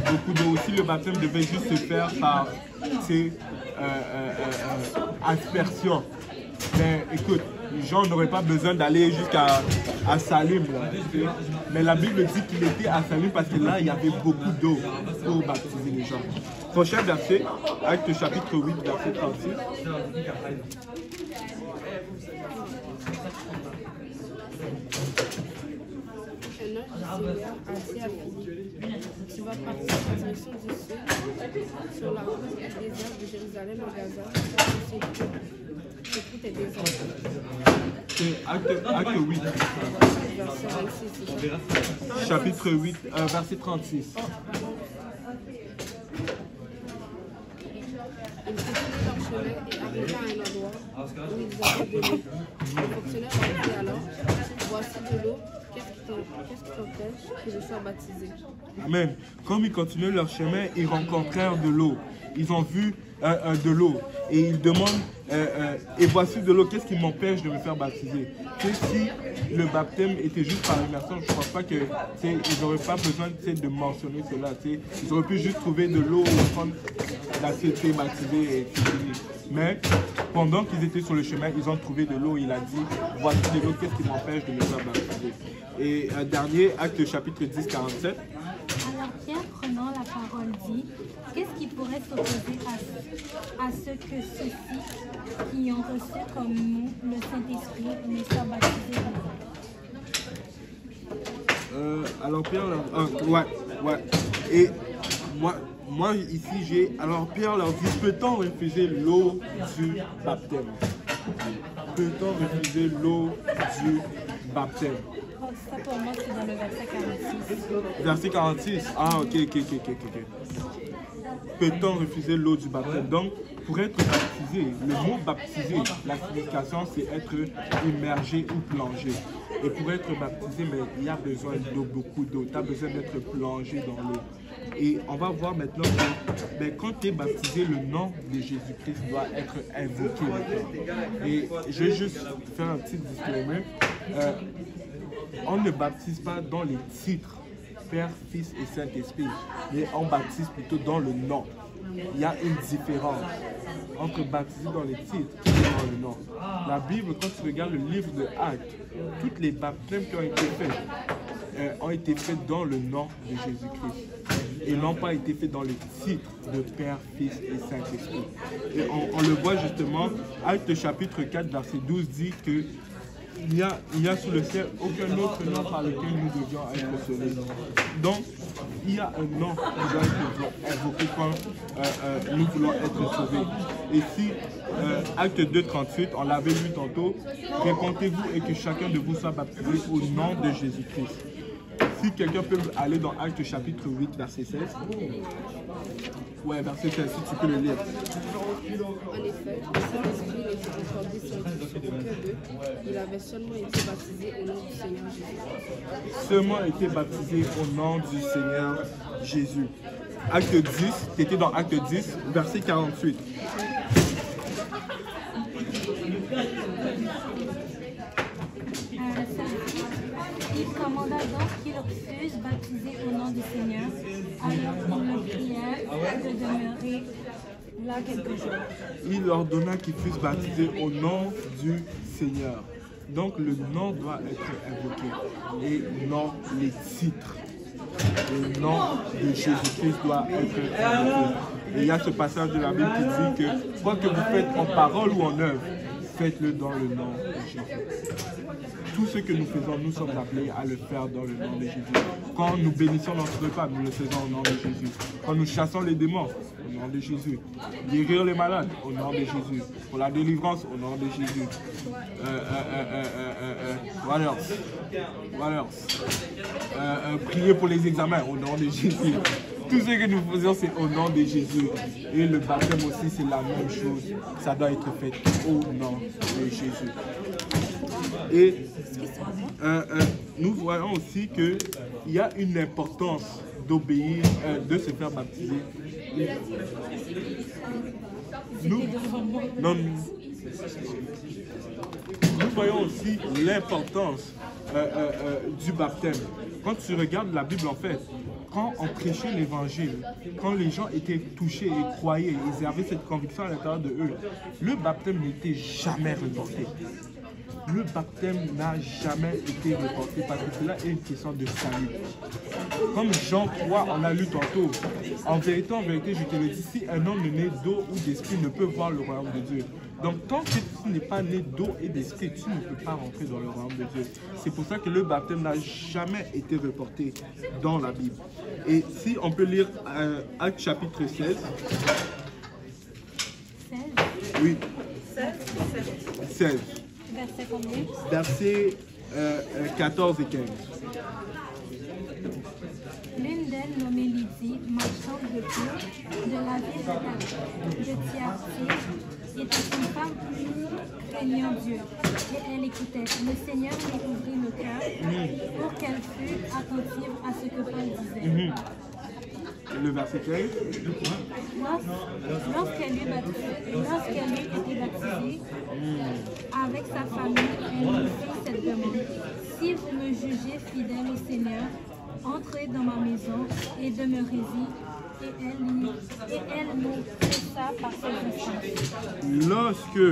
beaucoup d'eau, si le baptême devait juste se faire par aspersion, écoute, Jean n'aurait pas besoin d'aller jusqu'à Salim. Là, mais la Bible dit qu'il était à Salim parce que là, il y avait beaucoup d'eau pour baptiser les gens. Prochain verset, Actes chapitre 8, verset 36. Un ange du Seigneur a dit à Philippe, tu vas partir en direction du sud, sur la route du désert de Jérusalem à Gaza, c'est tout est désert. C'est acte 8. Verset 26, c'est ça? Chapitre 8, verset 36. Ils continuaient leur chemin et arrivaient à un endroit où ils avaient de l'eau. Le fonctionnaire leur dit alors, voici de l'eau, qu'est-ce qui t'empêche que je sois baptisé? Amen. Comme ils continuaient leur chemin, ils rencontrèrent de l'eau. Ils ont vu de l'eau et ils demandent et voici de l'eau, qu'est-ce qui m'empêche de me faire baptiser? Si le baptême était juste par immersion, je ne pense pas qu'ils n'auraient pas besoin de mentionner cela. Ils auraient pu juste trouver de l'eau, prendre la été baptisé et c'est fini. Mais pendant qu'ils étaient sur le chemin, ils ont trouvé de l'eau. Il a dit, voici de l'eau, qu'est-ce qui m'empêche de me faire baptiser? Et un dernier, Acte chapitre 10, 47. Alors Pierre, prenant la parole, dit, qu'est-ce qui pourrait s'opposer à ce que ceux-ci qui ont reçu comme nous le Saint-Esprit ne soient baptisés? Alors Pierre, ouais. Et moi ici j'ai, alors Pierre leur dit, peut-on refuser l'eau du baptême? Peut-on refuser l'eau du baptême? Ça pour moi c'est dans le verset 46. Verset 46, ah ok. Peut-on refuser l'eau du baptême? Donc, pour être baptisé, le mot baptisé, la signification c'est être immergé ou plongé. Et pour être baptisé, mais il y a besoin d'eau, beaucoup d'eau. Tu as besoin d'être plongé dans l'eau. Et on va voir maintenant que quand tu es baptisé, le nom de Jésus-Christ doit être invoqué maintenant. Et je vais juste faire un petit disclaimer. On ne baptise pas dans les titres Père, Fils et Saint-Esprit, mais on baptise plutôt dans le nom. Il y a une différence entre baptiser dans les titres et dans le nom. La Bible, quand tu regardes le livre de Actes, toutes les baptêmes qui ont été faits dans le nom de Jésus-Christ et n'ont pas été faits dans les titres de Père, Fils et Saint-Esprit. Et on le voit justement, Actes chapitre 4, verset 12 dit que il n'y a sous le ciel aucun autre nom par lequel nous devions être sauvés. Donc, il y a un nom qui doit être invoqué quand nous voulons être sauvés. Et si, acte 2, 38, on l'avait lu tantôt, répentez-vous et que chacun de vous soit baptisé au nom de Jésus-Christ. Si quelqu'un peut aller dans Acte chapitre 8, verset 16. Ouais, verset 16, si tu peux le lire. En effet, le Saint-Esprit n'était encore descendu sur aucun d'eux. Il avait seulement été baptisé au nom du Seigneur Jésus. Seulement été baptisé au nom du Seigneur Jésus. Acte 10, tu étais dans Acte 10, verset 48. Il commanda donc qu'ils fussent baptisés au nom du Seigneur, alors qu'ils le prièrent de demeurer là quelques jours. Il ordonna qu'ils fussent baptisés au nom du Seigneur. Donc le nom doit être invoqué et non les titres. Le nom de Jésus-Christ doit être invoqué. Et il y a ce passage de la Bible qui dit que quoi que vous faites en parole ou en œuvre, faites-le dans le nom de Jésus. Tout ce que nous faisons, nous sommes appelés à le faire dans le nom de Jésus. Quand nous bénissons notre repas, nous le faisons au nom de Jésus. Quand nous chassons les démons, au nom de Jésus. Guérir les malades, au nom de Jésus. Pour la délivrance, au nom de Jésus. What else? Prier pour les examens, au nom de Jésus. Tout ce que nous faisons, c'est au nom de Jésus. Et le baptême aussi, c'est la même chose. Ça doit être fait au nom de Jésus. Et nous voyons aussi qu'il y a une importance d'obéir, de se faire baptiser. Nous voyons aussi l'importance du baptême. Quand tu regardes la Bible, en fait, quand on prêchait l'évangile, quand les gens étaient touchés et croyaient, ils avaient cette conviction à l'intérieur de eux, le baptême n'était jamais reporté. le baptême n'a jamais été reporté parce que cela est une question de salut. Comme Jean 3, on a lu tantôt, en vérité, je te le dis, si un homme né d'eau ou d'esprit ne peut voir le royaume de Dieu. Donc tant que tu n'es pas né d'eau et d'esprit, tu ne peux pas rentrer dans le royaume de Dieu. C'est pour ça que le baptême n'a jamais été reporté dans la Bible. Et si on peut lire Actes chapitre 16. 16. Oui. 16. Verset combien? Versets 14 et 15. L'une d'elles, nommée Lydie, marchande de Pure, de la ville de Thyatire, était une femme craignant Dieu. Et elle écoutait. Le Seigneur lui ouvrit le cœur pour qu'elle fût attentive à ce que Paul disait. Le verset 15. Lorsqu'elle eut été baptisée, avec sa famille, elle lui fit cette demande. Si vous me jugez fidèle au Seigneur, entrez dans ma maison et demeurez-y. Et elle nous pressa par cette distance. Lorsque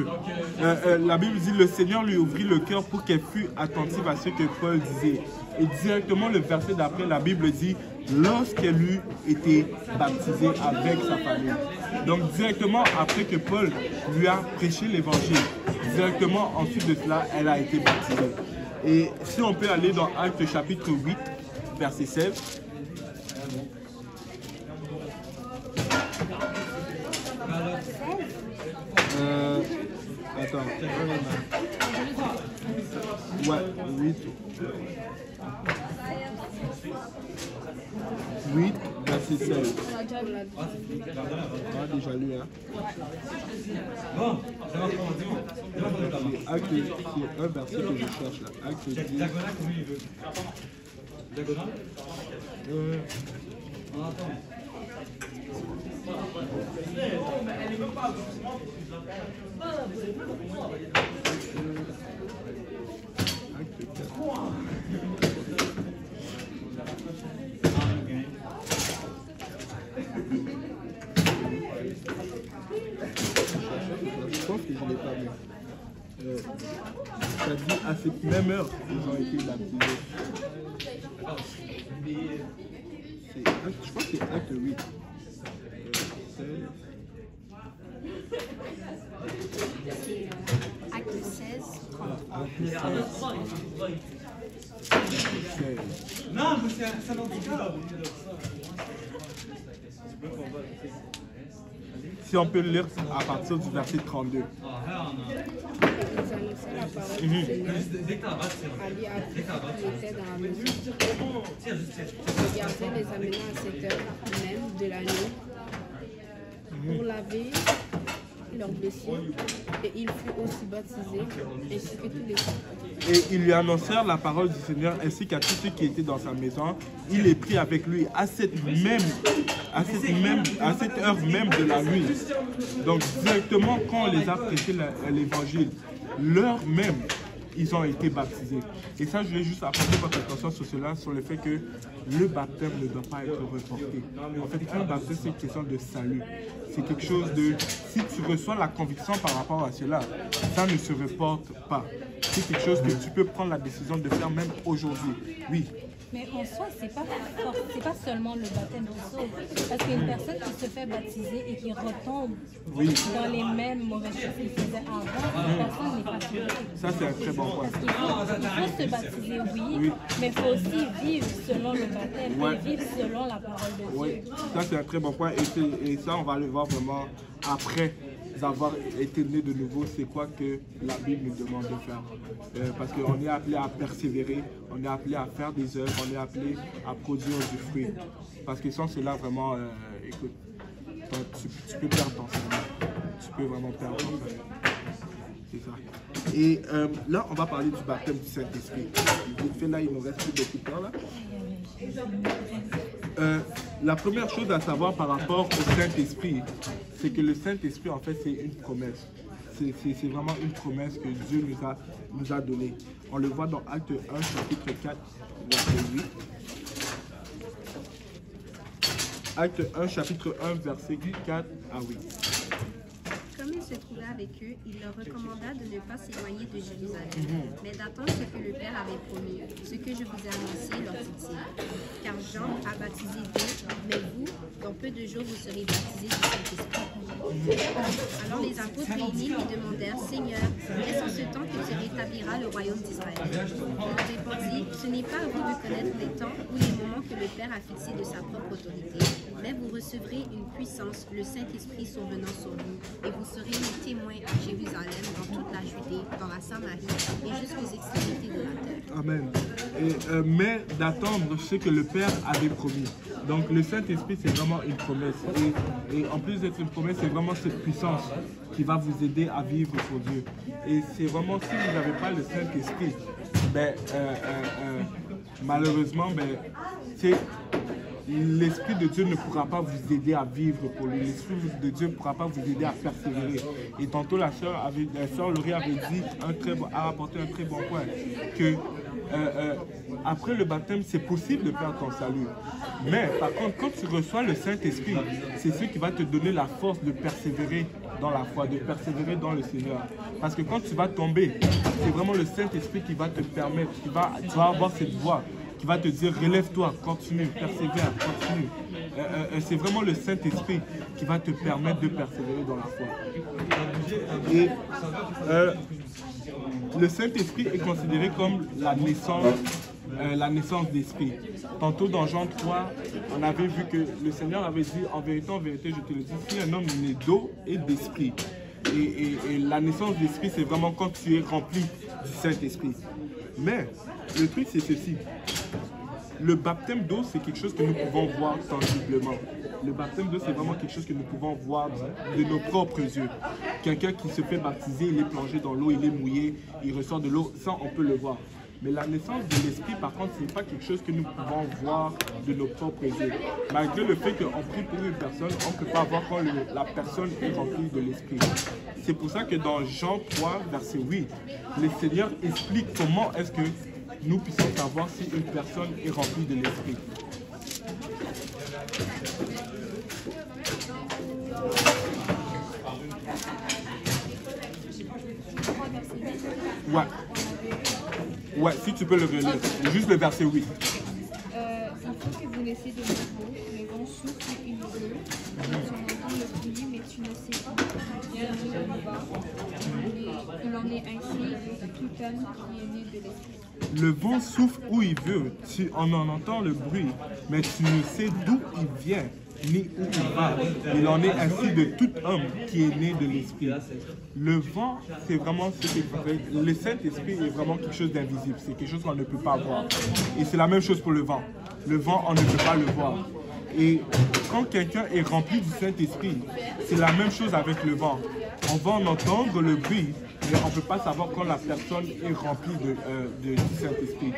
la Bible dit le Seigneur lui ouvrit le cœur pour qu'elle fût attentive à ce que Paul disait. Et directement le verset d'après, la Bible dit lorsqu'elle eut été baptisée avec sa famille. Donc directement après que Paul lui a prêché l'évangile, directement ensuite de cela, elle a été baptisée. Et si on peut aller dans Actes chapitre 8, verset 16. Attends. Ouais, 8, verset 16. On a déjà lu, hein. C'est un verset que je cherche là. Acte 10. Je pense que je ne l'ai pas mis. Ça dit à cette même heure ils ont été baptisés. Je crois que c'est acte 8. Acte 16, 30. Non, mais c'est un handicap. Si on peut le lire à partir du verset 32. Ils annonçaient la parole du Seigneur. Ali a pris qui était dans la maison. Le gardien les amena à cette heure même de la nuit pour laver leurs blessures. Et il fut aussi baptisé, ainsi que tous les autres. Et ils lui annoncèrent la parole du Seigneur ainsi qu'à tous ceux qui étaient dans sa maison. Il est pris avec lui à cette heure même de la nuit. Donc directement quand on les a prêché l'évangile, l'heure même, ils ont été baptisés. Et ça, je voulais juste apporter votre attention sur cela, sur le fait que le baptême ne doit pas être reporté. En fait, un baptême, c'est une question de salut. C'est quelque chose de... Si tu reçois la conviction par rapport à cela, ça ne se reporte pas. C'est quelque chose que tu peux prendre la décision de faire même aujourd'hui. Oui. Mais en soi, c'est pas seulement le baptême qui sauve. Parce qu'une personne qui se fait baptiser et qui retombe dans les mêmes mauvaises choses qu'il faisait avant, cette personne n'est pas sauvée. Ça, c'est un très bon point. Il faut se baptiser, oui, mais il faut aussi vivre selon le baptême et vivre selon la parole de Dieu. Oui, ça, c'est un très bon point. Et ça, on va le voir vraiment après avoir été né de nouveau, c'est quoi que la Bible nous demande de faire. Parce qu'on est appelé à persévérer, on est appelé à faire des œuvres, on est appelé à produire du fruit. Parce que sans cela, vraiment, écoute, tu peux perdre ton cerveau. Tu peux vraiment perdre ton cerveau. C'est ça. Et là, on va parler du baptême du Saint-Esprit. Vite fait, là, il nous reste plus beaucoup de temps, là. La première chose à savoir par rapport au Saint-Esprit, c'est que le Saint-Esprit, en fait, c'est une promesse. C'est vraiment une promesse que Dieu nous a donnée. On le voit dans Acte 1, chapitre 4, verset 8. Acte 1, chapitre 1, verset 4 à 8. Comme ils se trouvait avec eux, il leur recommanda de ne pas s'éloigner de Jérusalem, mais d'attendre ce que le Père avait promis. Ce que je vous ai annoncé, leur dit-il. Car Jean a baptisé d'eau, mais vous, dans peu de jours, vous serez baptisés du Saint-Esprit. Alors les apôtres réunis lui demandèrent, Seigneur, est-ce en ce temps que tu rétabliras le royaume d'Israël? Il répondit, ce n'est pas à vous de connaître les temps ou les moments que le Père a fixés de sa propre autorité, mais vous recevrez une puissance, le Saint-Esprit survenant sur vous, et vous serez mes témoins à Jérusalem, dans toute la Judée, dans la Samarie et jusqu'aux extrémités de la terre. Amen. Mais d'attendre ce que le Père avait promis. Donc le Saint-Esprit, c'est vraiment une promesse. Et en plus d'être une promesse, c'est vraiment cette puissance qui va vous aider à vivre pour Dieu. Et c'est vraiment, si vous n'avez pas le Saint-Esprit, malheureusement, l'Esprit de Dieu ne pourra pas vous aider à vivre pour lui. L'Esprit de Dieu ne pourra pas vous aider à persévérer. Et tantôt, la sœur Laurie avait dit, a rapporté un très bon point, que après le baptême, c'est possible de perdre ton salut. Mais par contre, quand tu reçois le Saint-Esprit, c'est ce qui va te donner la force de persévérer dans la foi, de persévérer dans le Seigneur. Parce que quand tu vas tomber, c'est vraiment le Saint-Esprit qui va te permettre, tu vas avoir cette voix qui va te dire relève-toi, continue, persévère, continue. C'est vraiment le Saint-Esprit qui va te permettre de persévérer dans la foi. Et le Saint-Esprit est considéré comme la naissance d'esprit. Tantôt dans Jean 3, on avait vu que le Seigneur avait dit en vérité, je te le dis, si un homme est né d'eau et d'esprit. Et la naissance d'esprit, c'est vraiment quand tu es rempli du Saint-Esprit. Mais le truc, c'est ceci. Le baptême d'eau, c'est quelque chose que nous pouvons voir tangiblement. Le baptême d'eau, c'est vraiment quelque chose que nous pouvons voir de nos propres yeux. Quelqu'un qui se fait baptiser, il est plongé dans l'eau, il est mouillé, il ressort de l'eau, ça, on peut le voir. Mais la naissance de l'esprit, par contre, ce n'est pas quelque chose que nous pouvons voir de nos propres yeux. Malgré le fait qu'on prie pour une personne, on ne peut pas voir quand la personne est remplie de l'esprit. C'est pour ça que dans Jean 3, verset 8, le Seigneur explique comment est-ce que nous puissions savoir si une personne est remplie de l'esprit. Ouais, si tu peux le relire. Juste le verset 8. Il faut que vous laissiez de nouveau, le vent souffle et il veut. Tu entends le bruit, mais tu ne sais pas. Il en est ainsi de tout homme qui est né de l'esprit. Le vent souffle où il veut, tu en entends le bruit, mais tu ne sais d'où il vient, ni où il va. Il en est ainsi de tout homme qui est né de l'esprit. Le vent, c'est vraiment ce qui est vrai. Le Saint-Esprit est vraiment quelque chose d'invisible. C'est quelque chose qu'on ne peut pas voir. Et c'est la même chose pour le vent. Le vent, on ne peut pas le voir. Et quand quelqu'un est rempli du Saint-Esprit, c'est la même chose avec le vent. On va en entendre le bruit, mais on ne peut pas savoir quand la personne est remplie du Saint-Esprit.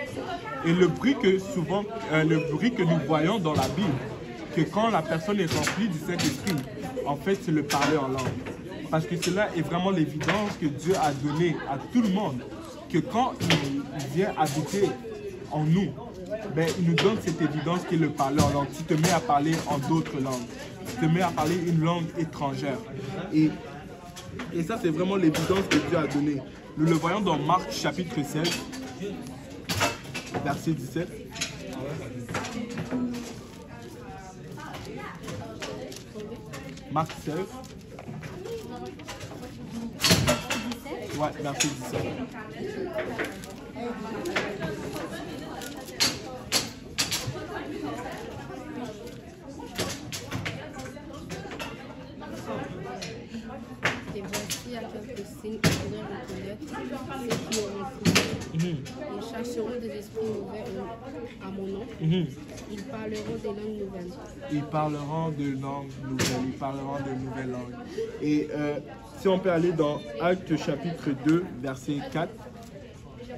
Et le bruit que nous voyons dans la Bible, que quand la personne est remplie du Saint-Esprit, en fait, c'est le parler en langue. Parce que cela est vraiment l'évidence que Dieu a donnée à tout le monde, que quand il vient habiter en nous, il nous donne cette évidence qui est le parler en langue. Tu te mets à parler en d'autres langues. Tu te mets à parler une langue étrangère. Et ça, c'est vraiment l'évidence que Dieu a donnée. Nous le voyons dans Marc chapitre 16, verset 17. Marc 16. Ouais, verset 17. Et voici à quelques signes que vous reconnaître ceux qui auront cru. Ils chercheront des esprits mauvais à mon nom. Ils parleront des langues nouvelles. Ils parleront de langues nouvelles. Ils parleront de nouvelles langues. Et si on peut aller dans Actes chapitre 2, verset 4,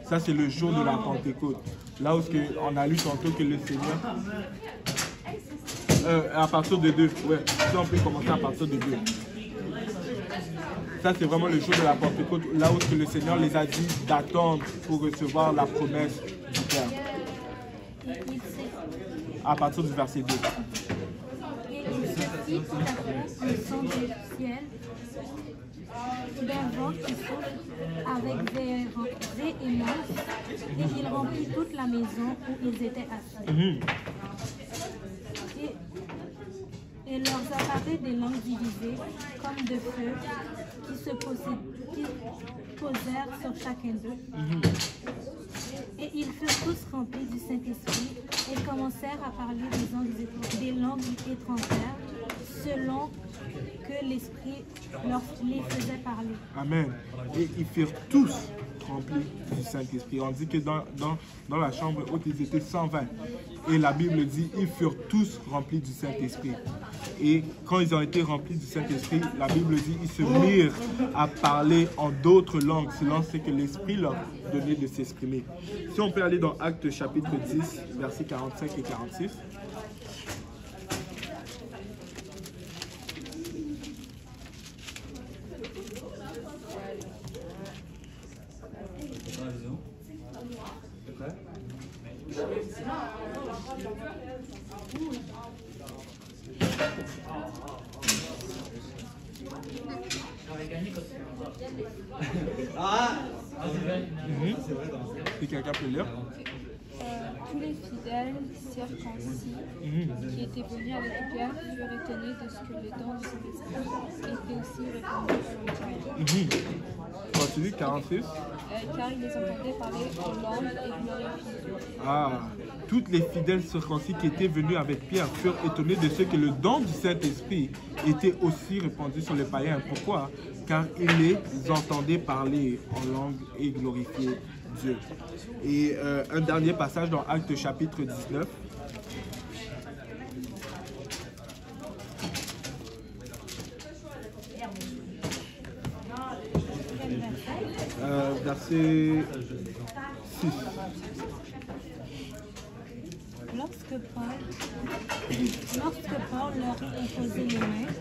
ça c'est le jour de la Pentecôte. Là où on a lu tantôt que le Seigneur... à partir de 2, ouais. Si on peut commencer à partir de 2. Ça, c'est vraiment le jour de la Pentecôte, là où le Seigneur les a dit d'attendre pour recevoir la promesse du Père. À partir du verset 2. Et il sortit tout à coup un son du ciel d'un vent qui souffle avec véhémence, et il remplit toute la maison où ils étaient assis. Et leur apparut des langues divisées, comme de feu, qui posèrent sur chacun d'eux. Et ils furent tous remplis du Saint-Esprit et commencèrent à parler des langues étrangères, selon que l'Esprit les faisait parler. Amen. Et ils furent tous remplis du Saint-Esprit. On dit que dans la chambre haute, ils étaient 120. Et la Bible dit ils furent tous remplis du Saint-Esprit. Et quand ils ont été remplis du Saint-Esprit, la Bible dit ils se mirent à parler en d'autres langues, selon ce que l'Esprit leur donnait de s'exprimer. Si on peut aller dans Actes chapitre 10, versets 45 et 46. Si quelqu'un peut lire. Tous les fidèles circoncis qui étaient venus avec Pierre furent étonnés de ce que le don du Saint-Esprit était aussi répandu sur le terrain. Continue, 46. Car ils les entendaient parler en langue et glorifier Dieu. Toutes les fidèles circoncis qui étaient venus avec Pierre furent étonnés de ce que le don du Saint-Esprit était aussi répandu sur les païens. Pourquoi? Car ils les entendaient parler en langue et glorifier Dieu. Et un dernier passage dans Actes chapitre 19. Verset 6. Lorsque Paul leur imposait les mains,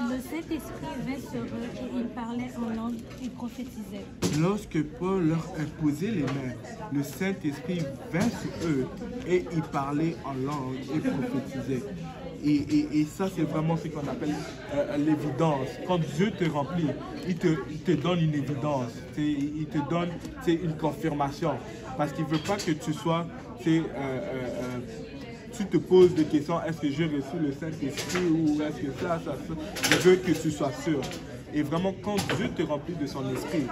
le Saint-Esprit vint sur eux et ils parlaient en langue et prophétisaient. Lorsque Paul leur imposait les mains, le Saint-Esprit vint sur eux et ils parlaient en langue et prophétisaient. Et ça, c'est vraiment ce qu'on appelle l'évidence. Quand Dieu te remplit, il te donne une évidence, il te donne une confirmation. Parce qu'il ne veut pas que tu sois, tu te poses des questions, est-ce que j'ai reçu le Saint-Esprit ou est-ce que ça. Je veux que tu sois sûr. Et vraiment, quand Dieu te remplit de son esprit,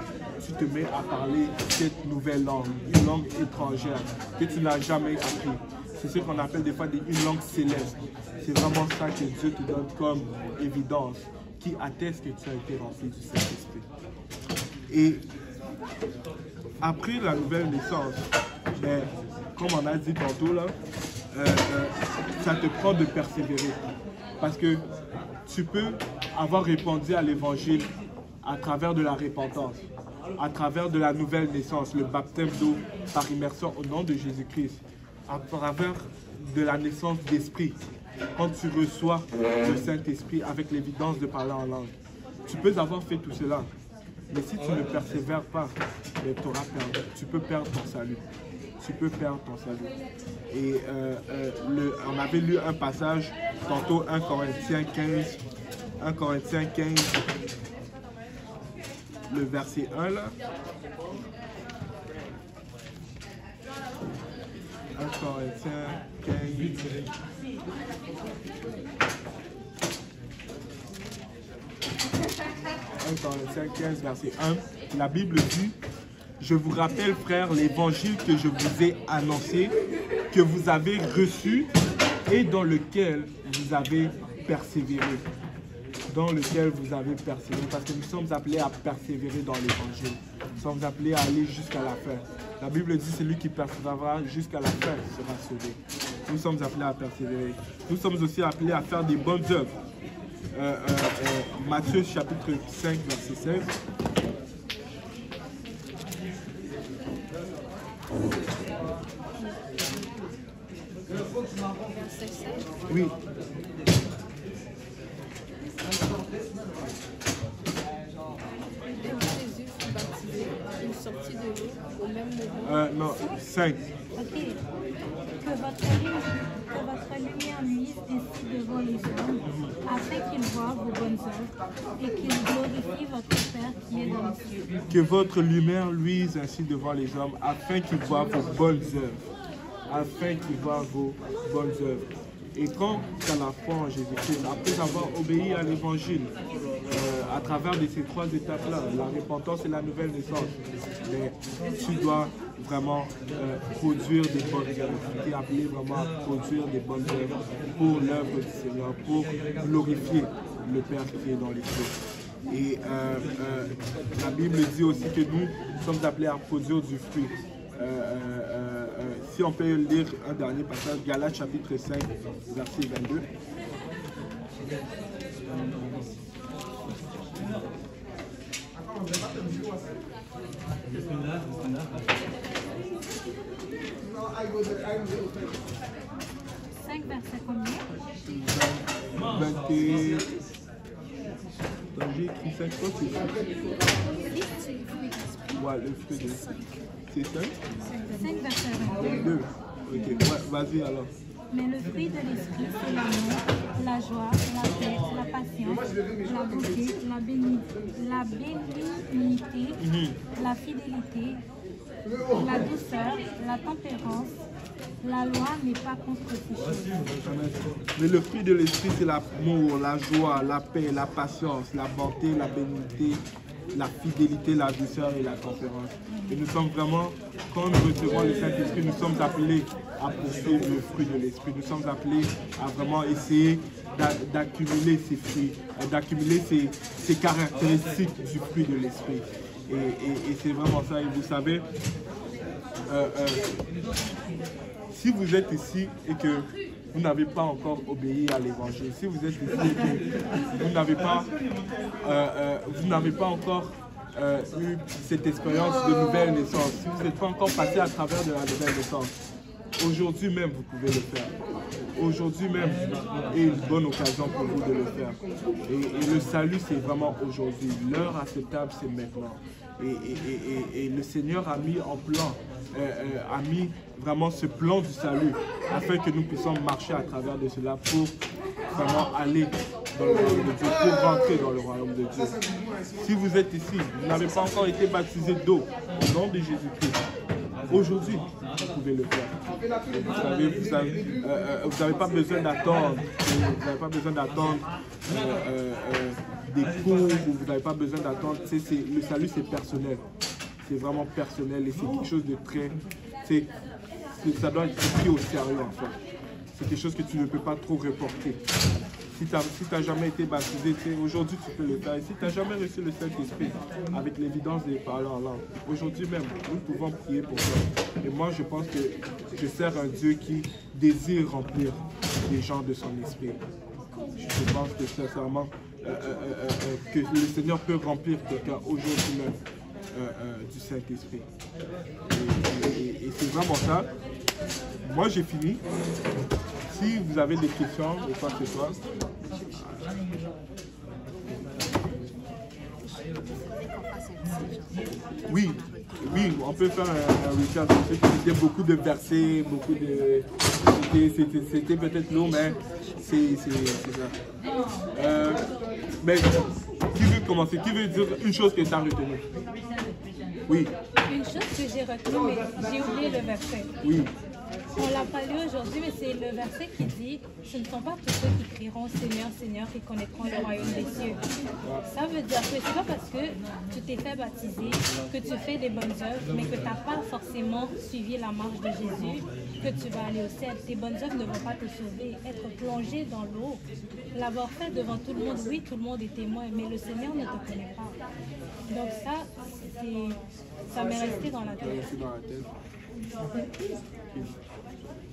tu te mets à parler cette nouvelle langue, une langue étrangère que tu n'as jamais appris. C'est ce qu'on appelle des fois une langue céleste. C'est vraiment ça que Dieu te donne comme évidence qui atteste que tu as été rempli du Saint-Esprit. Et après la nouvelle naissance, comme on a dit tantôt, là, ça te prend de persévérer. Parce que tu peux avoir répondu à l'évangile à travers de la repentance, à travers de la nouvelle naissance, le baptême d'eau par immersion au nom de Jésus-Christ, à travers de la naissance d'esprit, quand tu reçois le Saint-Esprit avec l'évidence de parler en langue. Tu peux avoir fait tout cela, mais si tu ne persévères pas, tu auras perdu. Tu peux perdre ton salut. Tu peux perdre ton salut. Et on avait lu un passage, tantôt 1 Corinthiens 15, le verset 1 là. 1 Corinthiens 15. 1 Corinthiens 15, verset 1. La Bible dit: je vous rappelle, frères, l'évangile que je vous ai annoncé, que vous avez reçu et dans lequel vous avez persévéré. Dans lequel vous avez persévéré. Parce que nous sommes appelés à persévérer dans l'évangile. Nous sommes appelés à aller jusqu'à la fin. La Bible dit: celui qui persévérera jusqu'à la fin sera sauvé. Nous sommes appelés à persévérer. Nous sommes aussi appelés à faire des bonnes œuvres. Matthieu chapitre 5, verset 16. Oui. Jésus fut baptisé, il sortit de l'eau au même moment. Non, 5. Ok. Que votre lumière luise ainsi devant les hommes, afin qu'ils voient vos bonnes bonnes œuvres et qu'il glorifie votre Père qui est dans les cieux. Que votre lumière luise ainsi devant les hommes, afin qu'ils voient vos bonnes œuvres. Afin qu'ils voient vos bonnes œuvres. Et quant à la foi en Jésus-Christ, après avoir obéi à l'évangile, à travers de ces trois étapes-là, la repentance et la nouvelle naissance, mais tu dois vraiment produire des bonnes œuvres. Tu es appelé vraiment à produire des bonnes œuvres pour l'œuvre du Seigneur, pour glorifier le Père qui est dans les cieux. Et la Bible dit aussi que nous sommes appelés à produire du fruit. Si on peut lire un dernier passage, Galates chapitre 5, verset 22. Verset combien? 20. J'ai écrit 5 fois, c'est ça. Ouais, le fruit de l'esprit. C'est 5? 5 verset 22. Ok, ouais, vas-y alors. Mais le fruit de l'esprit, c'est l'amour, la joie, la paix, la patience, la bonté, la bénignité, la fidélité, la douceur, la tempérance. La loi n'est pas contre ces choses. Mais le fruit de l'esprit, c'est l'amour, la joie, la paix, la patience, la bonté, la bénignité, la fidélité, la douceur et la tempérance. Et nous sommes vraiment, quand nous recevons le Saint-Esprit, nous sommes appelés à poursuivre le fruit de l'esprit. Nous sommes appelés à vraiment essayer d'accumuler ces fruits, d'accumuler ces caractéristiques du fruit de l'esprit. Et c'est vraiment ça. Et vous savez, si vous êtes ici et que vous n'avez pas encore obéi à l'évangile, si vous êtes ici et que vous n'avez pas encore eu cette expérience de nouvelle naissance, si vous n'êtes pas encore passé à travers de la nouvelle naissance, aujourd'hui même vous pouvez le faire. Aujourd'hui même est une bonne occasion pour vous de le faire. Et le salut, c'est vraiment aujourd'hui. L'heure acceptable, c'est maintenant. Et le Seigneur a mis en plan, a mis vraiment ce plan du salut afin que nous puissions marcher à travers de cela pour vraiment aller dans le royaume de Dieu, pour rentrer dans le royaume de Dieu. Si vous êtes ici, vous n'avez pas encore été baptisé d'eau au nom de Jésus-Christ, aujourd'hui, vous pouvez le faire. Vous n'avez pas besoin d'attendre. Vous n'avez pas besoin d'attendre des cours, vous n'avez pas besoin d'attendre. Le salut, c'est personnel. C'est vraiment personnel et c'est quelque chose de très... Ça doit être pris au sérieux, en fait. C'est quelque chose que tu ne peux pas trop reporter. Si tu n'as jamais été baptisé, aujourd'hui tu peux le faire. Et si tu n'as jamais reçu le Saint-Esprit, avec l'évidence de parler en langue, aujourd'hui même, nous pouvons prier pour toi. Et moi, je pense que je sers un Dieu qui désire remplir les gens de son esprit. Je pense que sincèrement, que le Seigneur peut remplir quelqu'un aujourd'hui même du Saint-Esprit. Et c'est vraiment ça. Moi, j'ai fini. Si vous avez des questions ou quoi que ce soit, oui, on peut faire un recap. C'était beaucoup de versets, beaucoup de... C'était peut-être long, mais c'est ça. Mais qui veut commencer? Qui veut dire une chose que tu as retenue? Oui. Une chose que j'ai retenue, mais j'ai oublié le verset. Oui. On ne l'a pas lu aujourd'hui, mais c'est le verset qui dit « Ce ne sont pas tous ceux qui crieront Seigneur, Seigneur qui connaîtront le royaume des cieux. » Ça veut dire que ce n'est pas parce que tu t'es fait baptiser, que tu fais des bonnes œuvres, mais que tu n'as pas forcément suivi la marche de Jésus, que tu vas aller au ciel. Tes bonnes œuvres ne vont pas te sauver. Être plongé dans l'eau, l'avoir fait devant tout le monde, oui, tout le monde est témoin, mais le Seigneur ne te connaît pas. Donc ça m'est resté dans la tête.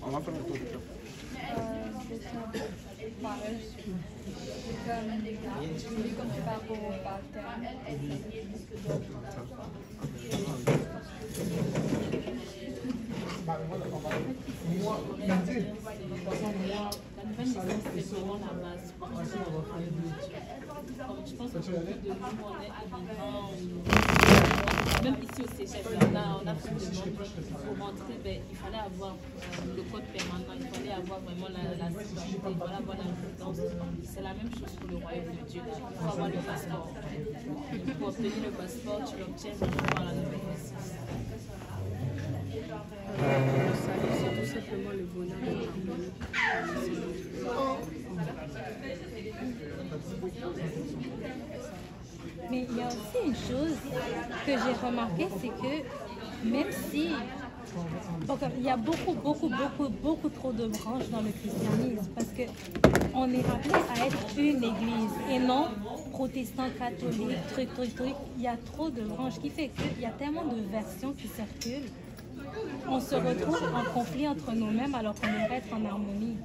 On va faire un tour de temps. Comme tu parles au baptême. même naissance, c'est vraiment la base. Je pense que beaucoup de nous, on est habitants, même ici au Seychelles, on a fait une demande pour rentrer, ben, il fallait avoir le code permanent, il fallait avoir vraiment la citoyenneté, il fallait avoir la résidence. C'est la même chose pour le royaume de Dieu. Il faut avoir le passeport. Pour obtenir le passeport, tu l'obtiens par la nouvelle naissance. C'est tout simplement le bonheur de l'harmonie. Mais il y a aussi une chose que j'ai remarqué, c'est que même si il y a beaucoup trop de branches dans le christianisme, parce que on est appelé à être une église et non protestant, catholique, truc. Il y a trop de branches qui fait qu'il y a tellement de versions qui circulent. On se retrouve en conflit entre nous-mêmes alors qu'on devrait être en harmonie.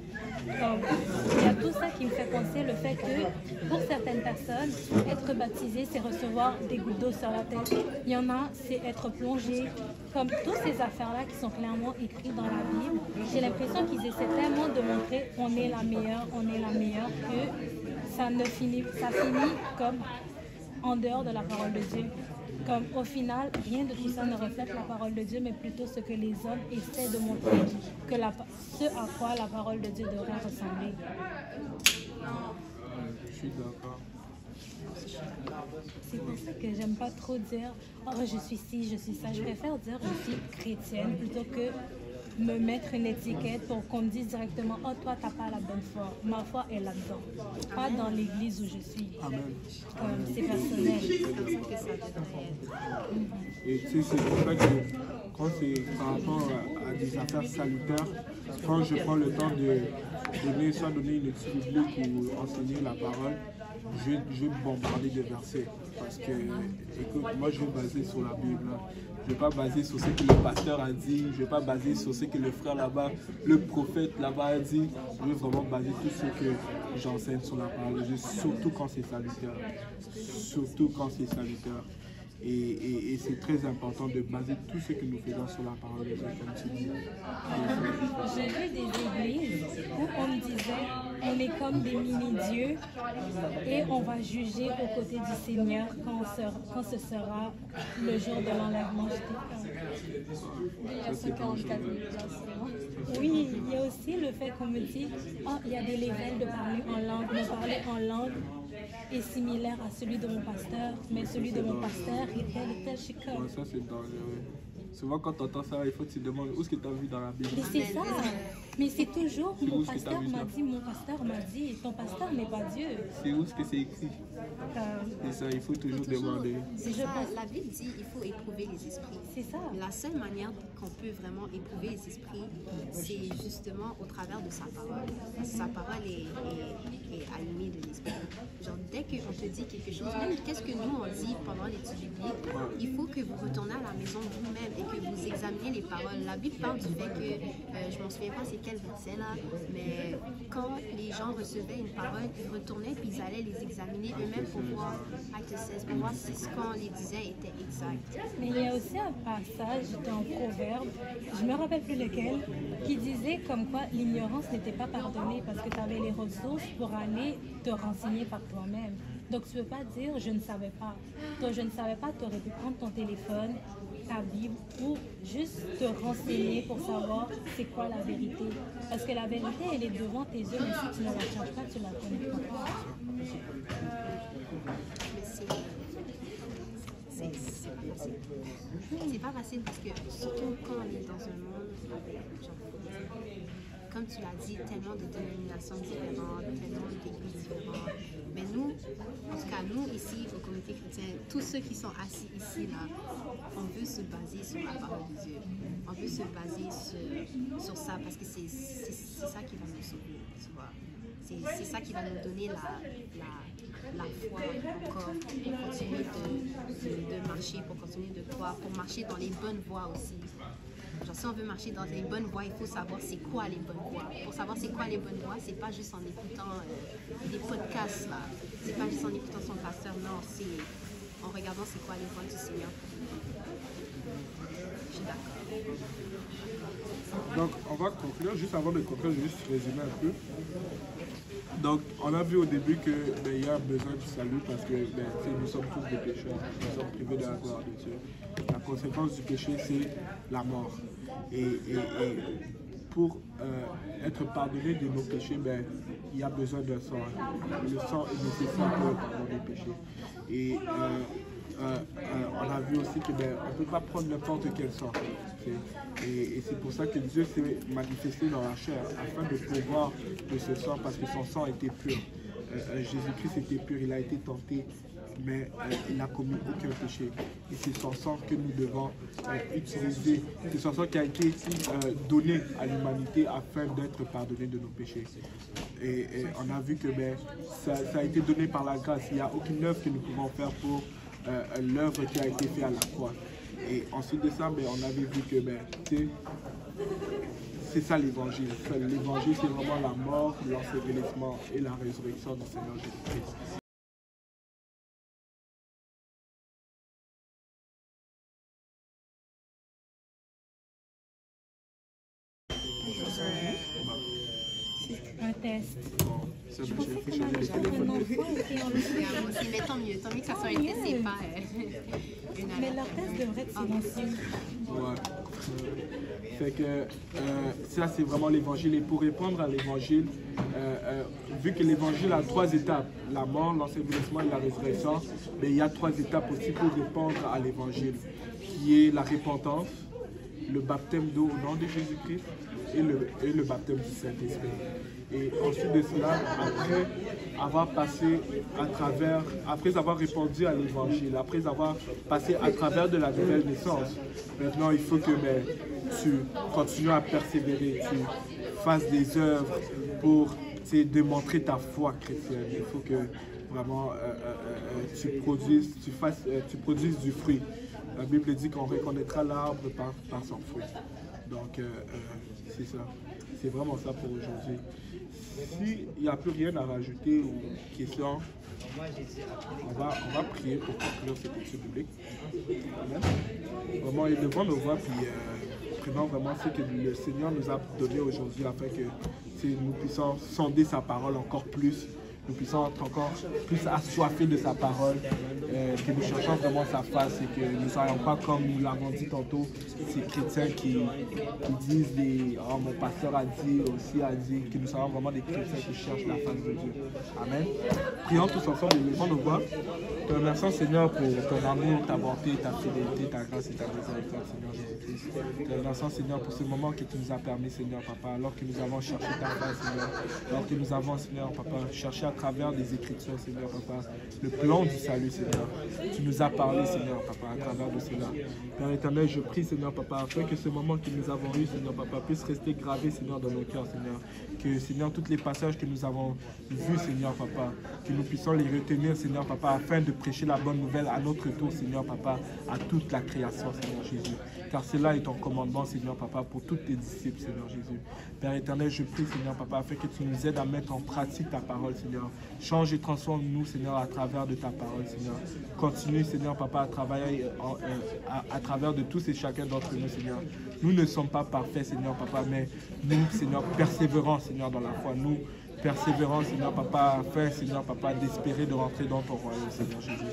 Donc, il y a tout ça qui me fait penser le fait que pour certaines personnes, être baptisé, c'est recevoir des gouttes d'eau sur la tête. Il y en a, c'est être plongé. Comme toutes ces affaires-là qui sont clairement écrites dans la Bible, j'ai l'impression qu'ils essaient tellement de montrer on est la meilleure, que ça finit comme en dehors de la parole de Dieu. Comme au final, rien de tout ça ne reflète la parole de Dieu, mais plutôt ce que les hommes essaient de montrer, ce à quoi la parole de Dieu devrait ressembler. Je suis d'accord. C'est pour ça que j'aime pas trop dire « Oh, je suis ci, je suis ça ». Je préfère dire « Je suis chrétienne » plutôt que me mettre une étiquette pour qu'on me dise directement « Oh, toi, t'as pas la bonne foi. Ma foi est là-dedans. » Pas dans l'église où je suis. Amen. C'est personnel. Et tu sais, c'est pour ça que quand c'est par rapport à des affaires salutaires, quand je prends le temps de donner une étude biblique ou enseigner la parole, je vais bombarder de versets. Parce que, écoute, moi je vais baser sur la Bible. Je ne vais pas baser sur ce que le pasteur a dit, je ne vais pas baser sur ce que le frère là-bas, le prophète là-bas a dit. Je vais vraiment baser tout ce que j'enseigne sur la parole de Dieu, surtout quand c'est salutaire. Surtout quand c'est salutaire. Et c'est très important de baser tout ce que nous faisons sur la parole de Dieu, comme tu dis. J'ai vu des églises où on me disait on est comme des mini-dieux et on va juger aux côtés du Seigneur quand ce sera le jour de l'enlèvement. Il y a 54 000 Oui, il y a aussi le fait qu'on me dit oh, il y a des levels de parler en langue. Me parler en langue est similaire à celui de mon pasteur, mais celui de mon pasteur est tel et tel. Je suis comme... Ouais, ça c'est dangereux. Souvent quand tu entends ça, il faut que tu te demandes où est-ce que tu as vu dans la Bible. Mais c'est ça. Mais c'est toujours mon pasteur m'a dit, ton pasteur n'est pas Dieu. C'est où est-ce que c'est écrit? C'est ça, il faut toujours demander. La Bible dit il faut éprouver les esprits. C'est ça. La seule manière qu'on peut vraiment éprouver les esprits, c'est justement au travers de sa parole. Parce que sa parole est animée de l'esprit. Genre, dès qu'on te dit quelque chose, même qu'est-ce que nous on dit pendant l'étude biblique, il faut que vous retournez à la maison vous-même et que vous examinez les paroles. La Bible parle du fait que, je ne m'en souviens pas c'est quel verset là, mais quand les gens recevaient une parole, ils retournaient puis ils allaient les examiner eux-mêmes pour voir, pour voir si ce qu'on les disait était exact. Mais il y a aussi un passage dans Proverbe, je me rappelle plus lequel, qui disait comme quoi l'ignorance n'était pas pardonnée parce que tu avais les ressources pour aller te renseigner par toi-même. Donc tu ne peux pas dire je ne savais pas. Toi je ne savais pas, tu aurais pu prendre ton téléphone, ta Bible ou juste te renseigner pour savoir c'est quoi la vérité. Parce que la vérité elle est devant tes yeux, mais si tu ne la cherches pas, tu la connais pas. C'est pas facile parce que surtout quand on est dans un monde avec, comme tu l'as dit, tellement de dénominations différentes, tellement d'églises différentes. Mais nous, en tout cas nous ici au comité chrétien, tous ceux qui sont assis ici là, on veut se baser sur la parole de Dieu. On veut se baser sur ça parce que c'est ça qui va nous sauver, tu vois. C'est ça qui va nous donner la foi encore pour continuer de marcher, pour continuer de croire, pour marcher dans les bonnes voies aussi. Genre, si on veut marcher dans les bonnes voies, il faut savoir c'est quoi les bonnes voies. Pour savoir c'est quoi les bonnes voies, c'est pas juste en écoutant des podcasts là. C'est pas juste en écoutant son pasteur, non, c'est en regardant c'est quoi les voies du Seigneur. suis d'accord. Donc, on va conclure. Juste avant de conclure, je vais juste résumer un peu. Donc, on a vu au début que y a besoin du salut parce que nous sommes tous des pécheurs, nous sommes privés de la gloire de Dieu. La conséquence du péché, c'est la mort. Et pour être pardonné de nos péchés, il y a besoin d'un sang. Le sang est nécessaire pour le pardon des péchés. Et on a vu aussi qu'on ne peut pas prendre n'importe quel sang. Et c'est pour ça que Dieu s'est manifesté dans la chair, afin de pouvoir de ce sang, parce que son sang était pur. Jésus-Christ était pur, il a été tenté, mais il n'a commis aucun péché. Et c'est son sang que nous devons utiliser. C'est son sang qui a été donné à l'humanité afin d'être pardonné de nos péchés. Et on a vu que ça a été donné par la grâce. Il n'y a aucune œuvre que nous pouvons faire pour l'œuvre qui a été faite à la croix. Et ensuite de ça, on avait vu que c'est ça l'évangile. L'évangile, c'est vraiment la mort, l'ensevelissement et la résurrection du Seigneur Jésus-Christ. Un test. Je pensais qu'on avait chacun un enfant et on le Mais tant mieux que ça soit un test et pas mais leur test devrait être silencieux. Ouais. Fait que ça, c'est vraiment l'évangile. Et pour répondre à l'évangile, vu que l'évangile a 3 étapes, la mort, l'ensevelissement et la résurrection, il y a 3 étapes aussi pour répondre à l'évangile, qui est la repentance, le baptême d'eau au nom de Jésus-Christ et le baptême du Saint-Esprit. Et ensuite de cela, après avoir répondu à l'évangile, après avoir passé à travers de la nouvelle naissance, maintenant il faut que tu continues à persévérer, tu fasses des œuvres pour démontrer ta foi chrétienne. Il faut que vraiment tu produises du fruit. La Bible dit qu'on reconnaîtra l'arbre par son fruit. Donc c'est ça. C'est vraiment ça pour aujourd'hui. S'il n'y a plus rien à rajouter ou questions, on va prier pour conclure cette étude biblique. Amen. Vraiment, élevons nos voix, puis prenons vraiment ce que le Seigneur nous a donné aujourd'hui afin que nous puissions sonder sa parole encore plus. Nous puissions être encore plus assoiffés de sa parole, que nous cherchions vraiment sa face et que nous ne soyons pas comme nous l'avons dit tantôt, ces chrétiens qui disent mon pasteur a dit, que nous soyons vraiment des chrétiens qui cherchent la face de Dieu. Amen. Prions tous ensemble, élevons nos voix. Te remercions Seigneur pour ton amour, ta bonté, ta fidélité, ta grâce et ta miséricorde, Seigneur Jésus-Christ. Te remercions Seigneur pour ce moment que tu nous as permis, Seigneur Papa, alors que nous avons cherché ta face, Seigneur, alors que nous avons, Seigneur Papa, cherché à travers des Écritures, Seigneur Papa, le plan du salut, Seigneur. Tu nous as parlé, Seigneur Papa, à travers de cela. Père éternel, je prie, Seigneur Papa, afin que ce moment que nous avons eu, Seigneur Papa, puisse rester gravé, Seigneur, dans nos cœurs, Seigneur. Que, Seigneur, tous les passages que nous avons vus, Seigneur Papa, que nous puissions les retenir, Seigneur Papa, afin de prêcher la bonne nouvelle à notre tour, Seigneur Papa, à toute la création, Seigneur Jésus. Car cela est ton commandement, Seigneur Papa, pour tous tes disciples, Seigneur Jésus. Père éternel, je prie, Seigneur Papa, afin que tu nous aides à mettre en pratique ta parole, Seigneur. Change et transforme-nous, Seigneur, à travers de ta parole, Seigneur. Continue, Seigneur Papa, à travailler à travers de tous et chacun d'entre nous, Seigneur. Nous ne sommes pas parfaits, Seigneur Papa, mais nous, Seigneur, persévérons, Seigneur, dans la foi. Nous persévérons, Seigneur Papa, afin, Seigneur Papa, d'espérer de rentrer dans ton royaume, Seigneur Jésus.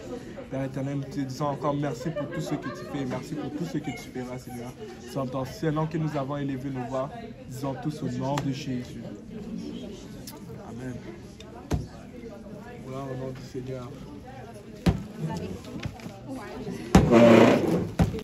Père éternel, nous te disons encore merci pour tout ce que tu fais, merci pour tout ce que tu feras, Seigneur. C'est en ton Saint-Nom que nous avons élevé nos voix, disons tous au nom de Jésus. Amen. Voilà, au nom du Seigneur.